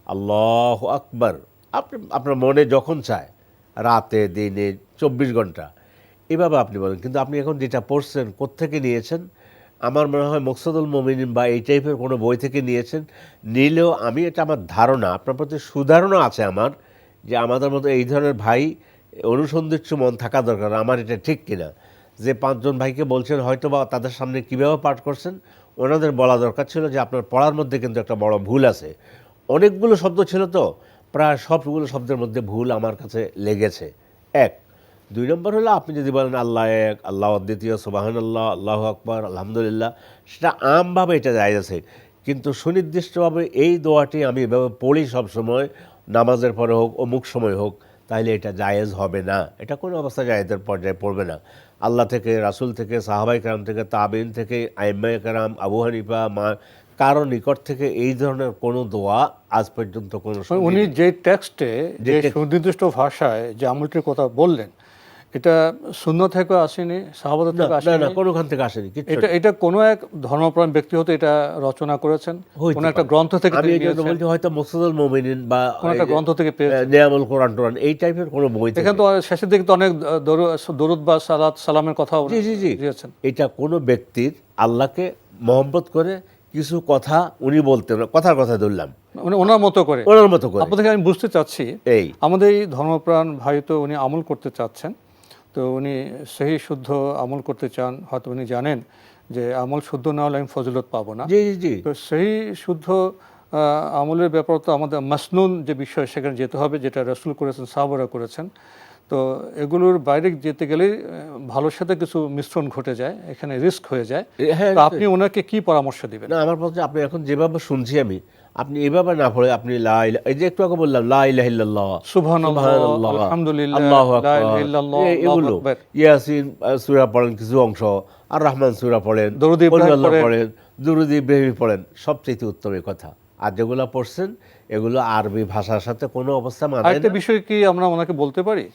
S3: আল্লাহু আকবার, আপনি আপনার মনে যখন চায়, রাতে দিনে 24 ঘন্টা এভাবে আপনি বলেন। কিন্তু আপনি এখন যেটা পড়ছেন কোত্থেকে নিয়েছেন? আমার মনে হয় মকসুদুল মুমিনিন বা এই টাইপের কোনো বই থেকে নিয়েছেন। নিলেও আমি, এটা আমার ধারণা, আপনার প্রতি সুধারণা আছে আমার, যে আমাদের মতো এই ধরনের ভাই অনুসন্ধিৎসু মন থাকা দরকার। আমার এটা ঠিক কিনা যে 5 জন ভাইকে বলছেন, হয়তো বা তাদের সামনে কীভাবে পাঠ করছেন, ওনাদের বলা দরকার ছিল যে আপনার পড়ার মধ্যে কিন্তু একটা বড় ভুল আছে। অনেকগুলো শব্দ ছিল তো, প্রায় সবগুলো শব্দের মধ্যে ভুল আমার কাছে লেগেছে। এক, দুই নম্বর হলো আপনি যদি বলেন আল্লাহ এক, আল্লাহ অদ্বিতীয়, সুবহানাল্লাহ, আল্লাহু আকবার, আলহামদুলিল্লাহ, সেটা আমভাবে এটা জায়েজ আছে। কিন্তু সুনির্দিষ্টভাবে এই দোয়াটি আমি এভাবে পড়ি সবসময়, নামাজের পরে হোক, অমুক সময় হোক, তাহলে এটা জায়েজ হবে না। এটা কোনো অবস্থা জায়েজের পর্যায়ে পড়বে না। আল্লাহ থেকে, রাসূল থেকে, সাহাবাই কেরাম থেকে, তাবিন থেকে, আইম্মায়ে কেরাম, আবু হানিফা, কারো নিকট থেকে এই ধরনের কোনো দোয়া আজ পর্যন্ত কোনো
S2: উনি যে টেক্সটে যে সুনির্দিষ্ট ভাষায় যে আমলটির কথা বললেন, এটা সুন্নাহ থেকে আসেনি, সাহাবাদের থেকে
S3: না
S2: আসেনি,
S3: না, কোনোখান থেকে আসেনি।
S2: এটা কোনো এক ধর্মপ্রাণ ব্যক্তি হতে এটা রচনা করেছেন, কোনো একটা গ্রন্থ থেকে
S3: আমি এই জন্য বলছি, হয়তো মকসুদুল মুমিনিন বা
S2: কোনো একটা গ্রন্থ থেকে পেয়েছেন।
S3: নিয়ামুল কোরআন টোরান এই টাইপের কোনো বই থেকে।
S2: এখানে তো শেষের দিকে তো অনেক দরুদ বা সালামের কথা দিয়েছেন।
S3: এটা কোনো ব্যক্তির আল্লাহকে মহব্বত করে কিছু কথা উনি বলতেন, কথার কথা ধরলাম,
S2: ওনার মতো করে। আপনাদেরকে আমি বুঝতে চাচ্ছি,
S3: এই
S2: আমাদের এই ধর্মপ্রাণ ভাই তো উনি আমল করতে চাচ্ছেন, তো উনি সেই শুদ্ধ আমল করতে চান, হয়তো উনি জানেন যে আমল শুদ্ধ না হলে আমি ফজিলত পাবো না। তো সেই শুদ্ধ আমলের ব্যাপার তো আমাদের মাসনুন যে বিষয়, সেখানে যেতে হবে, যেটা রাসূল করেছেন, সাহাবারা করেছেন। তো এগুলোর বাইরে যেতে গেলে ভালোর সাথে কিছু মিশ্রণ ঘটে যায়, এখানে রিস্ক হয়ে যায়। তো আপনি ওনাকে কি পরামর্শ দিবেন?
S3: না, আমার পক্ষে আপনি এখন যেভাবে শুনছি আমি, আপনি এভাবে না পড়ে আপনি এই যে একটু আগে বললাম লা ইলাহা ইল্লাল্লাহ,
S2: সুবহানাল্লাহ, আলহামদুলিল্লাহ,
S3: আল্লাহু
S2: লা
S3: আকবার,
S2: ইলাহা ইল্লাল্লাহ,
S3: এগুলো ইয়াসিন সূরা পড়েন কিছু অংশ, আর রহমান সূরা পড়েন,
S2: দরুদ ইব্রাহিম
S3: পড়েন, দরুদ ইব্রাহিম পড়েন, সবচেয়ে উত্তম এই কথা। আর যেগুলো পড়ছেন এগুলো আরবি ভাষার সাথে কোনো অবস্থা মানায় না।
S2: আরেকটা বিষয় কি আমরা ওনাকে বলতে পারি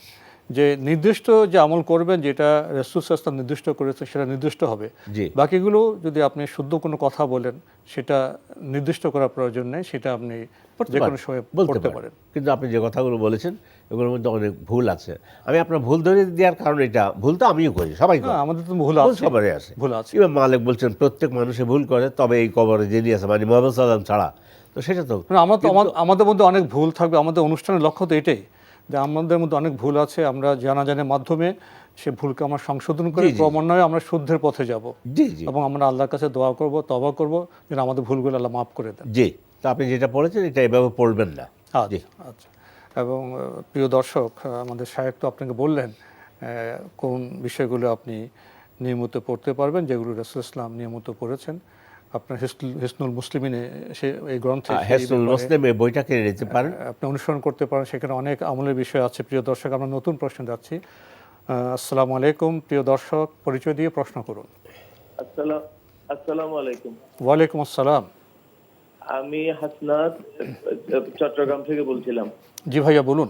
S2: যে নির্দিষ্ট যে আমল করবেন, যেটা রাসূল সাল্লাল্লাহু আলাইহি ওয়াসাল্লাম নির্দিষ্ট করেছে সেটা নির্দিষ্ট হবে, বাকিগুলো যদি আপনি শুদ্ধ কোনো কথা বলেন সেটা নির্দিষ্ট করার প্রয়োজন নেই, সেটা আপনি যে কোনো সময় বলতে পারেন।
S3: কিন্তু আপনি যে কথাগুলো বলেছেন এগুলোর মধ্যে অনেক ভুল আছে। আমি আপনার ভুল ধরে দেওয়ার কারণ, এটা ভুল তো আমিও করি, সবাই করে,
S2: আমাদের তো ভুল আছে,
S3: সবারই আছে।
S2: ভুল আছে।
S3: ইমাম মালিক বলছেন প্রত্যেক মানুষে ভুল করে, তবে এই কবরে যিনি আছে মানে মুহাম্মদ সাল্লাল্লাহু আলাইহি ওয়াসাল্লাম ছাড়া। তো সেটা তো
S2: আমাদের মধ্যে অনেক ভুল থাকবে। আমাদের অনুষ্ঠানের লক্ষ্য তো এটাই যে আমাদের মধ্যে অনেক ভুল আছে, আমরা জানাজানের মাধ্যমে সে ভুলকে আমরা সংশোধন করে ক্রমান্বয়ে আমরা শুদ্ধের পথে যাব, এবং আমরা আল্লাহর কাছে দোয়া করব, তওবা করব যেন আমাদের ভুলগুলো আল্লাহ মাফ করে দেন।
S3: জি, তো আপনি যেটা পড়েছেন এটা এভাবে পড়বেন না।
S2: আচ্ছা। এবং প্রিয় দর্শক, আমাদের শায়েখ তো আপনাকে বললেন কোন বিষয়গুলো আপনি নিয়মিত পড়তে পারবেন, যেগুলো রাসূল ইসলাম নিয়মিত পড়েছেন। আপনার হিসনুল মুসলিমিনে এই গ্রন্থে
S3: হিসনুল মুসলিম এই বইটা কিনে নিতে পারেন,
S2: আপনি অনুসরণ করতে পারেন, সেখানে অনেক আমলের বিষয় আছে। প্রিয় দর্শক, আমরা নতুন প্রশ্ন যাচ্ছি। আসসালামু আলাইকুম, প্রিয় দর্শক, পরিচয় দিয়ে প্রশ্ন করুন।
S10: আসসালামু আলাইকুম।
S2: ওয়ালাইকুম আসসালাম।
S10: আমি হাসনাত চট্টগ্রাম থেকে বলছিলাম।
S2: জি ভাইয়া বলুন।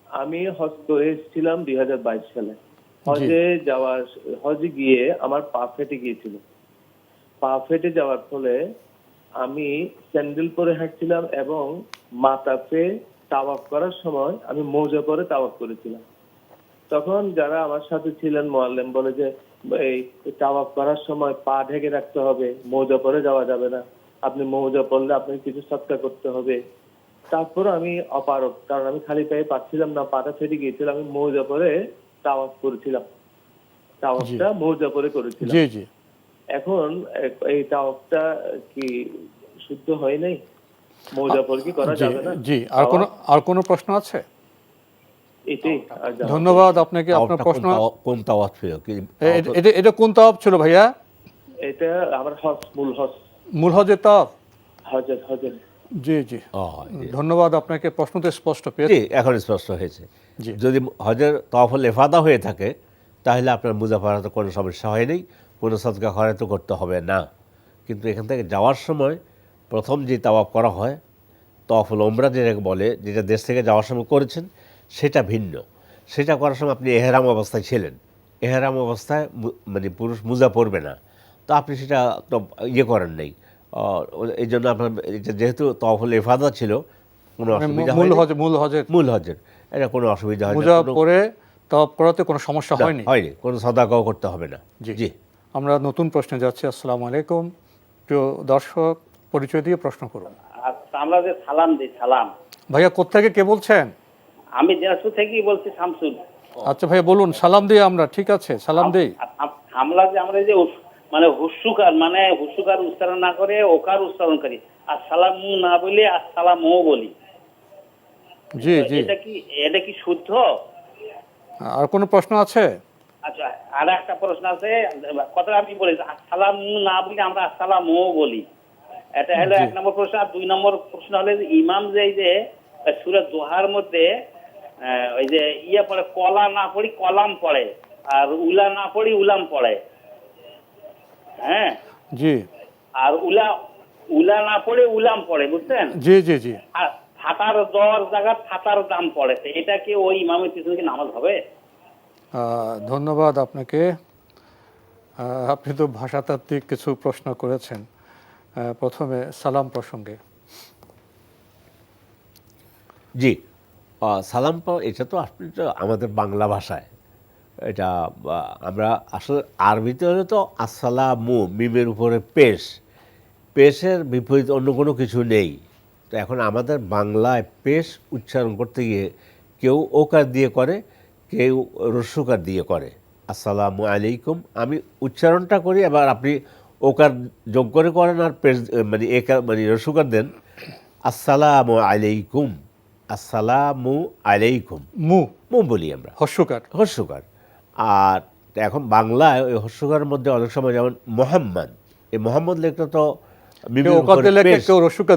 S10: আমি হজ করে এসেছিলাম 2022 সালে। হজে গিয়ে আমার পা ফেটে গিয়েছিল। পা ফেটে যাওয়ার ফলে আমি স্যান্ডেল পরে হাঁটছিলাম এবং মাথাতে তাওয়াফ করার সময় আমি মোজা পরে তাওয়াফ করেছিলাম। তখন যারা আমার সাথে ছিলেন মুআল্লিম বলে যে এই তাওয়াফ করার সময় পা ঢেকে রাখতে হবে, মোজা পরে যাওয়া যাবে না, আপনি মোজা পরলে আপনাকে কিছু সদকা করতে হবে। তারপর আমি অপারগ, কারণ আমি খালি পায়ে পাচ্ছিলাম না, পাটা ফেটে গিয়েছিল, আমি মোজা পরে তাওয়াফ করেছিলাম, তাওয়াফটা মোজা পরে করেছিলাম। এখন এই তাওয়াফটা কি শুদ্ধ হয় নাই? মৌজা পরে কি করা
S2: জি
S10: যাবে না?
S2: জি, আর কোনো প্রশ্ন আছে?
S10: এটাই আর জানা-
S2: ধন্যবাদ আপনাকে। আপনার
S3: তাওয়াফটা
S2: প্রশ্ন
S3: কোন তাওয়াফ ছিল কি?
S2: এটা কোন তাওয়াফ ছিল ভাইয়া?
S10: এটা আমার মূল
S2: মূল হজের তাওয়াফ?
S10: হজের।
S2: জি জি,
S3: ও, জি।
S2: ধন্যবাদ আপনাকে। প্রশ্ন তো স্পষ্ট পেয়েছি।
S3: জি, এখন স্পষ্ট হয়েছে।
S2: জি।
S3: যদি হজের তাওয়াফুল ইফাদা হয়ে থাকে তাহলে আপনার মুজাফারাতে কোনো সমস্যা হয়নি, কোনো সদকা খয়রাত করতে হবে না। কিন্তু এখান থেকে যাওয়ার সময় প্রথম যে তাওয়াফ করা হয়, তাওয়াফুল উমরা যেটাকে বলে, যেটা দেশ থেকে যাওয়ার সময় করেছেন, সেটা ভিন্ন। সেটা করার সময় আপনি এহরাম অবস্থায় ছিলেন। এহরাম অবস্থায় মানে পুরুষ মুজা পরবে না, তো আপনি সেটা তো ইয়ে করেন নাই। এই জন্য আপনার যেহেতু তাওয়াফুল ইফাদা ছিল, কোনো অসুবিধা
S2: মূল হজের
S3: মূল হজের এটা কোনো অসুবিধা হয়
S2: মুজা
S3: না,
S2: পরে তাওয়াফ করাতে কোনো সমস্যা হয়নি।
S3: হয়নি, কোনো সদাকাও করতে হবে না।
S2: জি
S3: জি,
S2: আমরা নতুন প্রশ্নে যাচ্ছি। আসসালামু আলাইকুম, প্রিয় দর্শক, পরিচয় দিয়ে প্রশ্ন করুন।
S9: আচ্ছা, আমরা যে সালাম দিই, সালাম,
S2: ভাইয়া কোত্থেকে কে বলছেন?
S9: আমি দিনাজপুর থেকেই বলছি, শামসুল।
S2: আচ্ছা ভাইয়া বলুন। সালাম দিই আমরা, ঠিক আছে সালাম দিই।
S9: আমরা যে মানে হুসুকার উচ্চারণ না করে ওকার উচ্চারণ করি, আর সালাম না বলি আসসালামও বলি।
S2: জি জি,
S9: এটা কি শুদ্ধ?
S2: আর কোনো প্রশ্ন আছে?
S9: আচ্ছা, আর একটা প্রশ্ন আছে, কথা আমি বলি আসসালাম না বলি আমরা আসসালামও বলি। এটা হলো
S2: জি।
S9: 1 নম্বর প্রশ্ন। আর 2 নম্বর প্রশ্ন হলো যে ইমাম যে এই যে সূরা দোহার মধ্যে ওই যে পড়ে, কলা না পড়ি কলাম পড়ে, আর উলা না পড়ি উলাম পড়ে। হ্যাঁ,
S2: জি
S9: আর উলা না পড়ে উলাম পড়ে, বুঝছেন?
S2: জি জি জি,
S9: আর ফাতার দর জায়গা ফাতার দাম পড়ে, তো এটা কি ওই ইমামের পিছনে কি নামাজ হবে?
S2: ধন্যবাদ আপনাকে। আপনি তো ভাষাতাত্ত্বিক কিছু প্রশ্ন করেছেন। প্রথমে সালাম প্রসঙ্গে।
S3: জি, সালাম এটা তো আপনি তো আমাদের বাংলা ভাষায় এটা আমরা আসলে আরবিতে হলে তো আসসালামু, মিমের উপরে পেশের বিপরীত অন্য কোনো কিছু নেই। তো এখন আমাদের বাংলায় পেশ উচ্চারণ করতে গিয়ে কেউ ওকার দিয়ে করে, কেউ রস্যুকার দিয়ে করে। আসসালামু আলাইকুম আমি উচ্চারণটা করি, এবার আপনি ওকার যোগ করে করেন আর পেশ মানে একার মানে রস্যুকার দেন। আসসালামু আলাইকুম, আসসালামু আলাইকুম, মু বলি আমরা, হস্যকার। আর এখন বাংলায় ওই হস্যকারের মধ্যে অনেক সময় যেমন মোহাম্মদ, এই মোহাম্মদ লেখটা তো কেউ রসিকা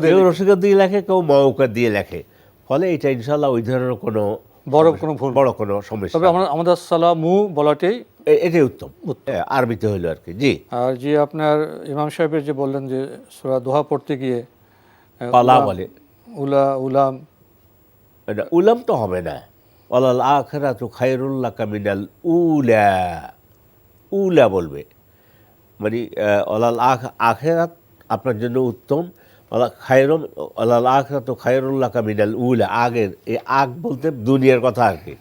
S3: দিয়ে লেখে, কেউ মৌকা দিয়ে লেখে, ফলে এটা ইনশাল্লাহ ওই ধরনের কোনো বড় কোনো সমস্যা।
S2: তবে আমাদের সালামু বলাটাই
S3: এটাই উত্তম আরবিতে হইলো আর কি। জি,
S2: আর যে আপনার ইমাম সাহেবের যে বললেন যে সূরা দোহা পড়তে গিয়ে
S3: পালা বলে,
S2: উলাম,
S3: এটা উলাম তো হবে না। ওয়ালাল আখিরাতু খায়রুল লাকা মিনাল উলা, উলা বলবে, মানে ওয়ালাল আখিরাত আপনার জন্য উত্তম, ওয়ালাল আখিরাতু খায়রুল লাকা মিনাল উলা, আগের এই আগ বলতে দুনিয়ার কথা আর কি,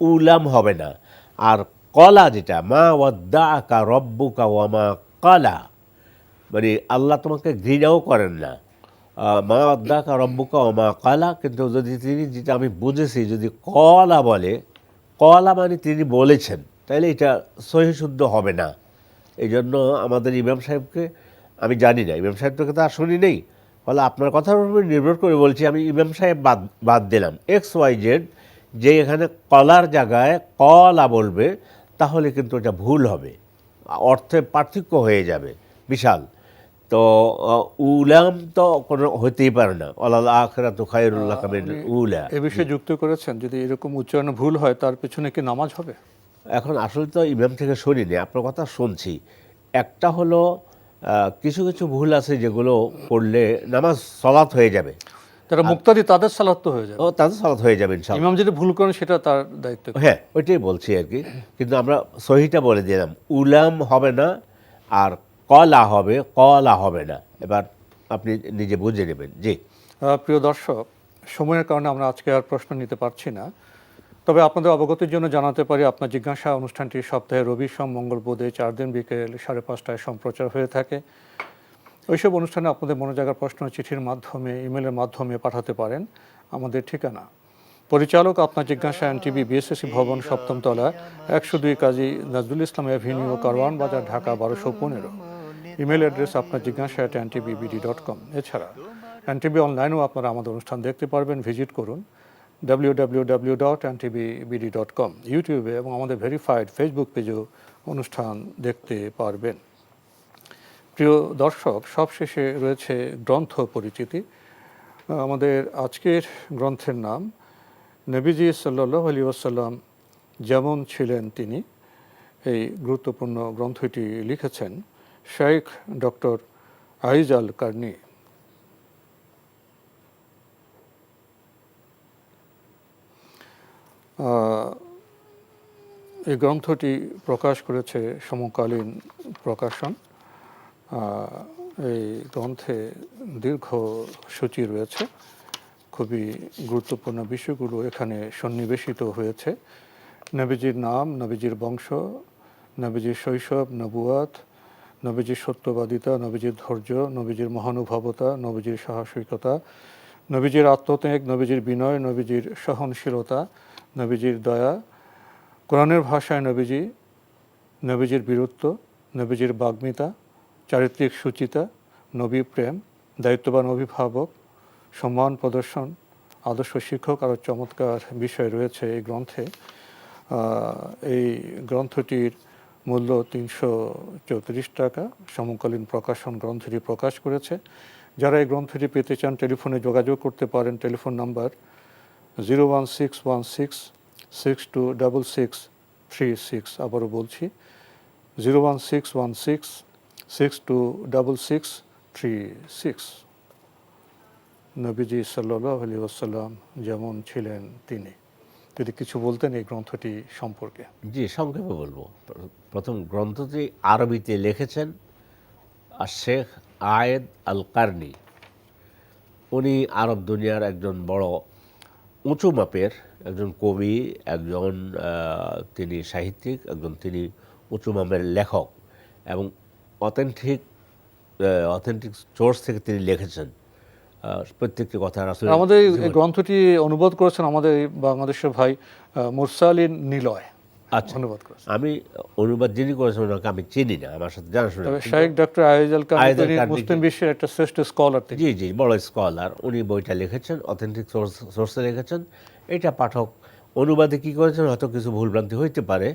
S3: উলাম হবে না। আর কলা যেটা, মা ওয়াদ্দাআকা রব্বুকা ওয়া মা ক্বালা, মানে আল্লাহ তোমাকে ঘৃণাও করেন না, মা ওয়াদ্দাআকা রব্বুকা ওয়া মা ক্বালা। কিন্তু যদি তিনি, যেটা আমি বুঝেছি, যদি কলা বলে, কলা মানে তিনি বলেছেন, তাহলে এটা সহি শুদ্ধ হবে না। এই জন্য আমাদের ইমাম সাহেবকে আমি জানি না, ইমাম সাহেব তোকে তো আর শুনি নেই, ফলে আপনার কথার উপর নির্ভর করে বলছি, আমি ইমাম সাহেব বাদ দিলাম। XYZ যে এখানে কলার জায়গায় কলা বলবে, তাহলে কিন্তু এটা ভুল হবে, অর্থে পার্থক্য হয়ে যাবে বিশাল। তো উলাম তো কোনো হতেই পারে না, ওয়ালাল আখিরাতু খায়রুল লাকা মিনাল উলা।
S2: এ বিষয়ে যুক্ত করেছেন, যদি এরকম উচ্চারণ ভুল হয় তার পেছনে কি নামাজ হবে?
S3: এখন আসলে তো ইমাম থেকে শুনিনি, আপনার কথা শুনছি। একটা হলো কিছু কিছু ভুল আছে যেগুলো করলে নামাজ সালাত হয়ে যাবে,
S2: যারা মুক্তাদি তাদের সালাত তো হয়ে যাবে,
S3: তাদের সালাত হয়ে যাবে ইনশাআল্লাহ।
S2: ইমাম যদি ভুল করেন সেটা তার দায়িত্ব।
S3: হ্যাঁ, ওইটাই বলছি আর কি। কিন্তু আমরা সহিটা বলে দিলাম, উলাম হবে না আর কলা হবে না। এবার আপনি নিজে বুঝে নেবেন। জি,
S2: প্রিয় দর্শক, সময়ের কারণে আমরা আজকে আর প্রশ্ন নিতে পারছি না, তবে আপনাদের অবগতির জন্য জানাতে পারি আপনার জিজ্ঞাসা অনুষ্ঠানটি সপ্তাহে রবি, সোম, মঙ্গল, বুধে 4 দিন বিকেল 5:30 সম্প্রচার হয়ে থাকে। ওইসব অনুষ্ঠানে আপনাদের মনোজাগার প্রশ্ন চিঠির মাধ্যমে, ইমেলের মাধ্যমে পাঠাতে পারেন। আমাদের ঠিকানা পরিচালক আপনার জিজ্ঞাসা NTV, BSSC ভবন, 7ম তলা, 102 কাজী নজরুল ইসলাম এভিনিউ, কারওয়ান বাজার, ঢাকা 1215। ইমেল অ্যাড্রেস আপনার জিজ্ঞাসা@ntbbbd.com। এছাড়া এনটিভি অনলাইনেও আপনারা আমাদের অনুষ্ঠান দেখতে পারবেন, ভিজিট করুন www.ntbbd.com। ইউটিউবে এবং আমাদের ভেরিফাইড ফেসবুক পেজেও অনুষ্ঠান দেখতে পারবেন। প্রিয় দর্শক, সবশেষে রয়েছে গ্রন্থ পরিচিতি। আমাদের আজকের গ্রন্থের নাম নবীজি সাল্লাল্লাহু আলাইহি ওয়াসাল্লাম যেমন ছিলেন তিনি। এই গুরুত্বপূর্ণ গ্রন্থটি লিখেছেন শেখ ডক্টর আইজ আল কারনি। এই গ্রন্থটি প্রকাশ করেছে সমকালীন প্রকাশন। এই গ্রন্থে দীর্ঘ সূচি রয়েছে, খুবই গুরুত্বপূর্ণ বিষয়গুলো এখানে সন্নিবেশিত হয়েছে। নবীজির নাম, নবীজির বংশ, নবীজির শৈশব, নবুয়াত, নবীজির সত্যবাদিতা, নবীজির ধৈর্য, নবীজির মহানুভবতা, নবীজির সাহসিকতা, নবীজির আত্মত্যাগ, নবীজির বিনয়, নবীজির সহনশীলতা, নবীজির দয়া, কোরআনের ভাষায় নবীজি, নবীজির বীরত্ব, নবীজির বাগ্মিতা, চারিত্রিক সুচিতা, নবী প্রেম, দায়িত্ববান অভিভাবক, সম্মান প্রদর্শন, আদর্শ শিক্ষক, আরও চমৎকার বিষয় রয়েছে এই গ্রন্থে। এই গ্রন্থটির মূল্য 334 টাকা। সমকালীন প্রকাশন গ্রন্থটি প্রকাশ করেছে। যারা এই গ্রন্থটি পেতে চান টেলিফোনে যোগাযোগ করতে পারেন। Telephone number 01616626636। আবারও বলছি 01616626636। নবীজি সাল্লাল্লাহু আলাইহি ওয়াসাল্লাম যেমন ছিলেন তিনি। যদি কিছু বলতেন এই গ্রন্থটি সম্পর্কে।
S3: জি, সংক্ষেপে বলবো। প্রথম গ্রন্থটি আরবিতে লিখেছেন আর শেখ আয়েদ আল কারনি। উনি আরব দুনিয়ার একজন বড় উঁচু মাপের একজন কবি, একজন তিনি সাহিত্যিক, একজন তিনি উঁচু মাপের লেখক এবং অথেন্টিক সোর্স থেকে তিনি লিখেছেন প্রত্যেকটি কথা। আসলে
S2: আমাদের এই গ্রন্থটি অনুবাদ করেছেন আমাদের বাংলাদেশের ভাই মুরসালিন নিলয়।
S3: আচ্ছা,
S2: অনুবাদ করেছেন।
S3: আমি অনুবাদ যিনি করেছেন ওনাকে আমি চিনি না, আমার সাথে জানাশোনা।
S2: তবে শেখ ডক্টর আইজ আল কারনি মুসলিম বিশ্বের একটা শ্রেষ্ঠ স্কলার।
S3: জি জি, বড় স্কলার। উনি বইটা লিখেছেন, অথেন্টিক সোর্সে লিখেছেন। এটা পাঠক অনুবাদে কী করেছেন হয়তো কিছু ভুলভ্রান্তি হইতে পারে,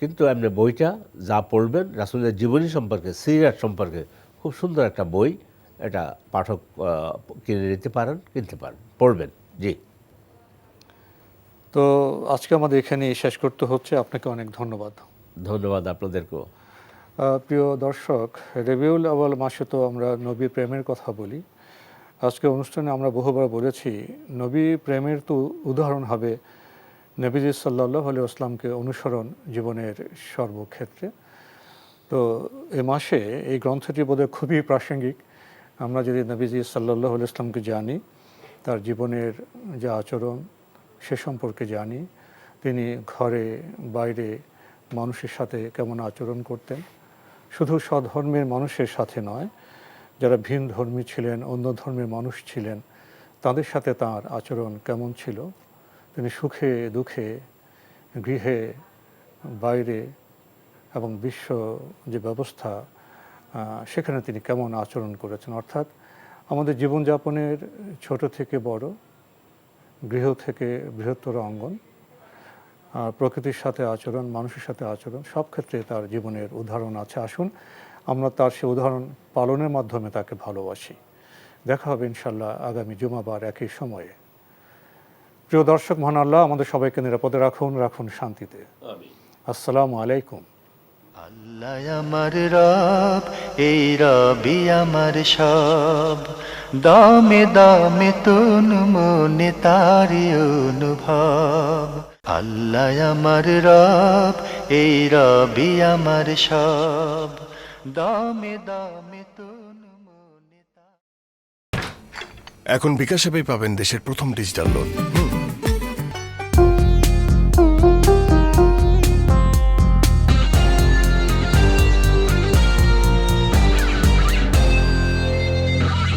S3: কিন্তু এমনি বইটা যা পড়বেন রাসূলের জীবনী সম্পর্কে, সিরাত সম্পর্কে খুব সুন্দর একটা বই। এটা পাঠক কিনে নিতে পারেন, কিনতে পারেন, পড়বেন। জি,
S2: তো আজকে আমাদের এখানে শেষ করতে হচ্ছে। আপনাকে অনেক ধন্যবাদ।
S3: ধন্যবাদ আপনাদেরকেও।
S2: প্রিয় দর্শক, রবিউল আউয়াল মাসে তো আমরা নবী প্রেমের কথা বলি। আজকে অনুষ্ঠানে আমরা বহুবার বলেছি নবী প্রেমের তো উদাহরণ হবে নবীজি সাল্লাল্লাহু আলাইহি ওয়াসাল্লামকে অনুসরণ জীবনের সর্বক্ষেত্রে। তো এ মাসে এই গ্রন্থটি বোধহয় খুবই প্রাসঙ্গিক। আমরা যদি নবীজি সাল্লাল্লাহু আলাইহি ওয়াসাল্লামকে জানি, তার জীবনের যে আচরণ সে সম্পর্কে জানি, তিনি ঘরে বাইরে মানুষের সাথে কেমন আচরণ করতেন, শুধু স্বধর্মের মানুষের সাথে নয়, যারা ভিন ধর্মী ছিলেন, অন্য ধর্মের মানুষ ছিলেন, তাদের সাথে তার আচরণ কেমন ছিল, তিনি সুখে দুঃখে, গৃহে বাইরে এবং বিশ্ব যে ব্যবস্থা সেখানে তিনি কেমন আচরণ করেছেন। অর্থাৎ আমাদের জীবনযাপনের ছোট থেকে বড়, গৃহ থেকে বৃহত্তর অঙ্গন, প্রকৃতির সাথে আচরণ, মানুষের সাথে আচরণ, সব ক্ষেত্রে তার জীবনের উদাহরণ আছে। আসুন আমরা তার সে উদাহরণ পালনের মাধ্যমে তাকে ভালোবাসি। দেখা হবে ইনশাল্লাহ আগামী জুমাবার একই সময়ে। প্রিয় দর্শক, মহান আল্লাহ আমাদের সবাইকে নিরাপদে রাখুন শান্তিতে। আসসালামু আলাইকুম।
S1: আল্লাহ আমার রব, এই রবি আমার সব, দামে দামে তুন মনে তারি অনুভব। আল্লাহ আমার রব, এই রবি আমার সব, দামে দামে তুন মনে।
S6: এখন বিকাশ অ্যাপে পাবেন দেশের প্রথম ডিজিটাল লোন।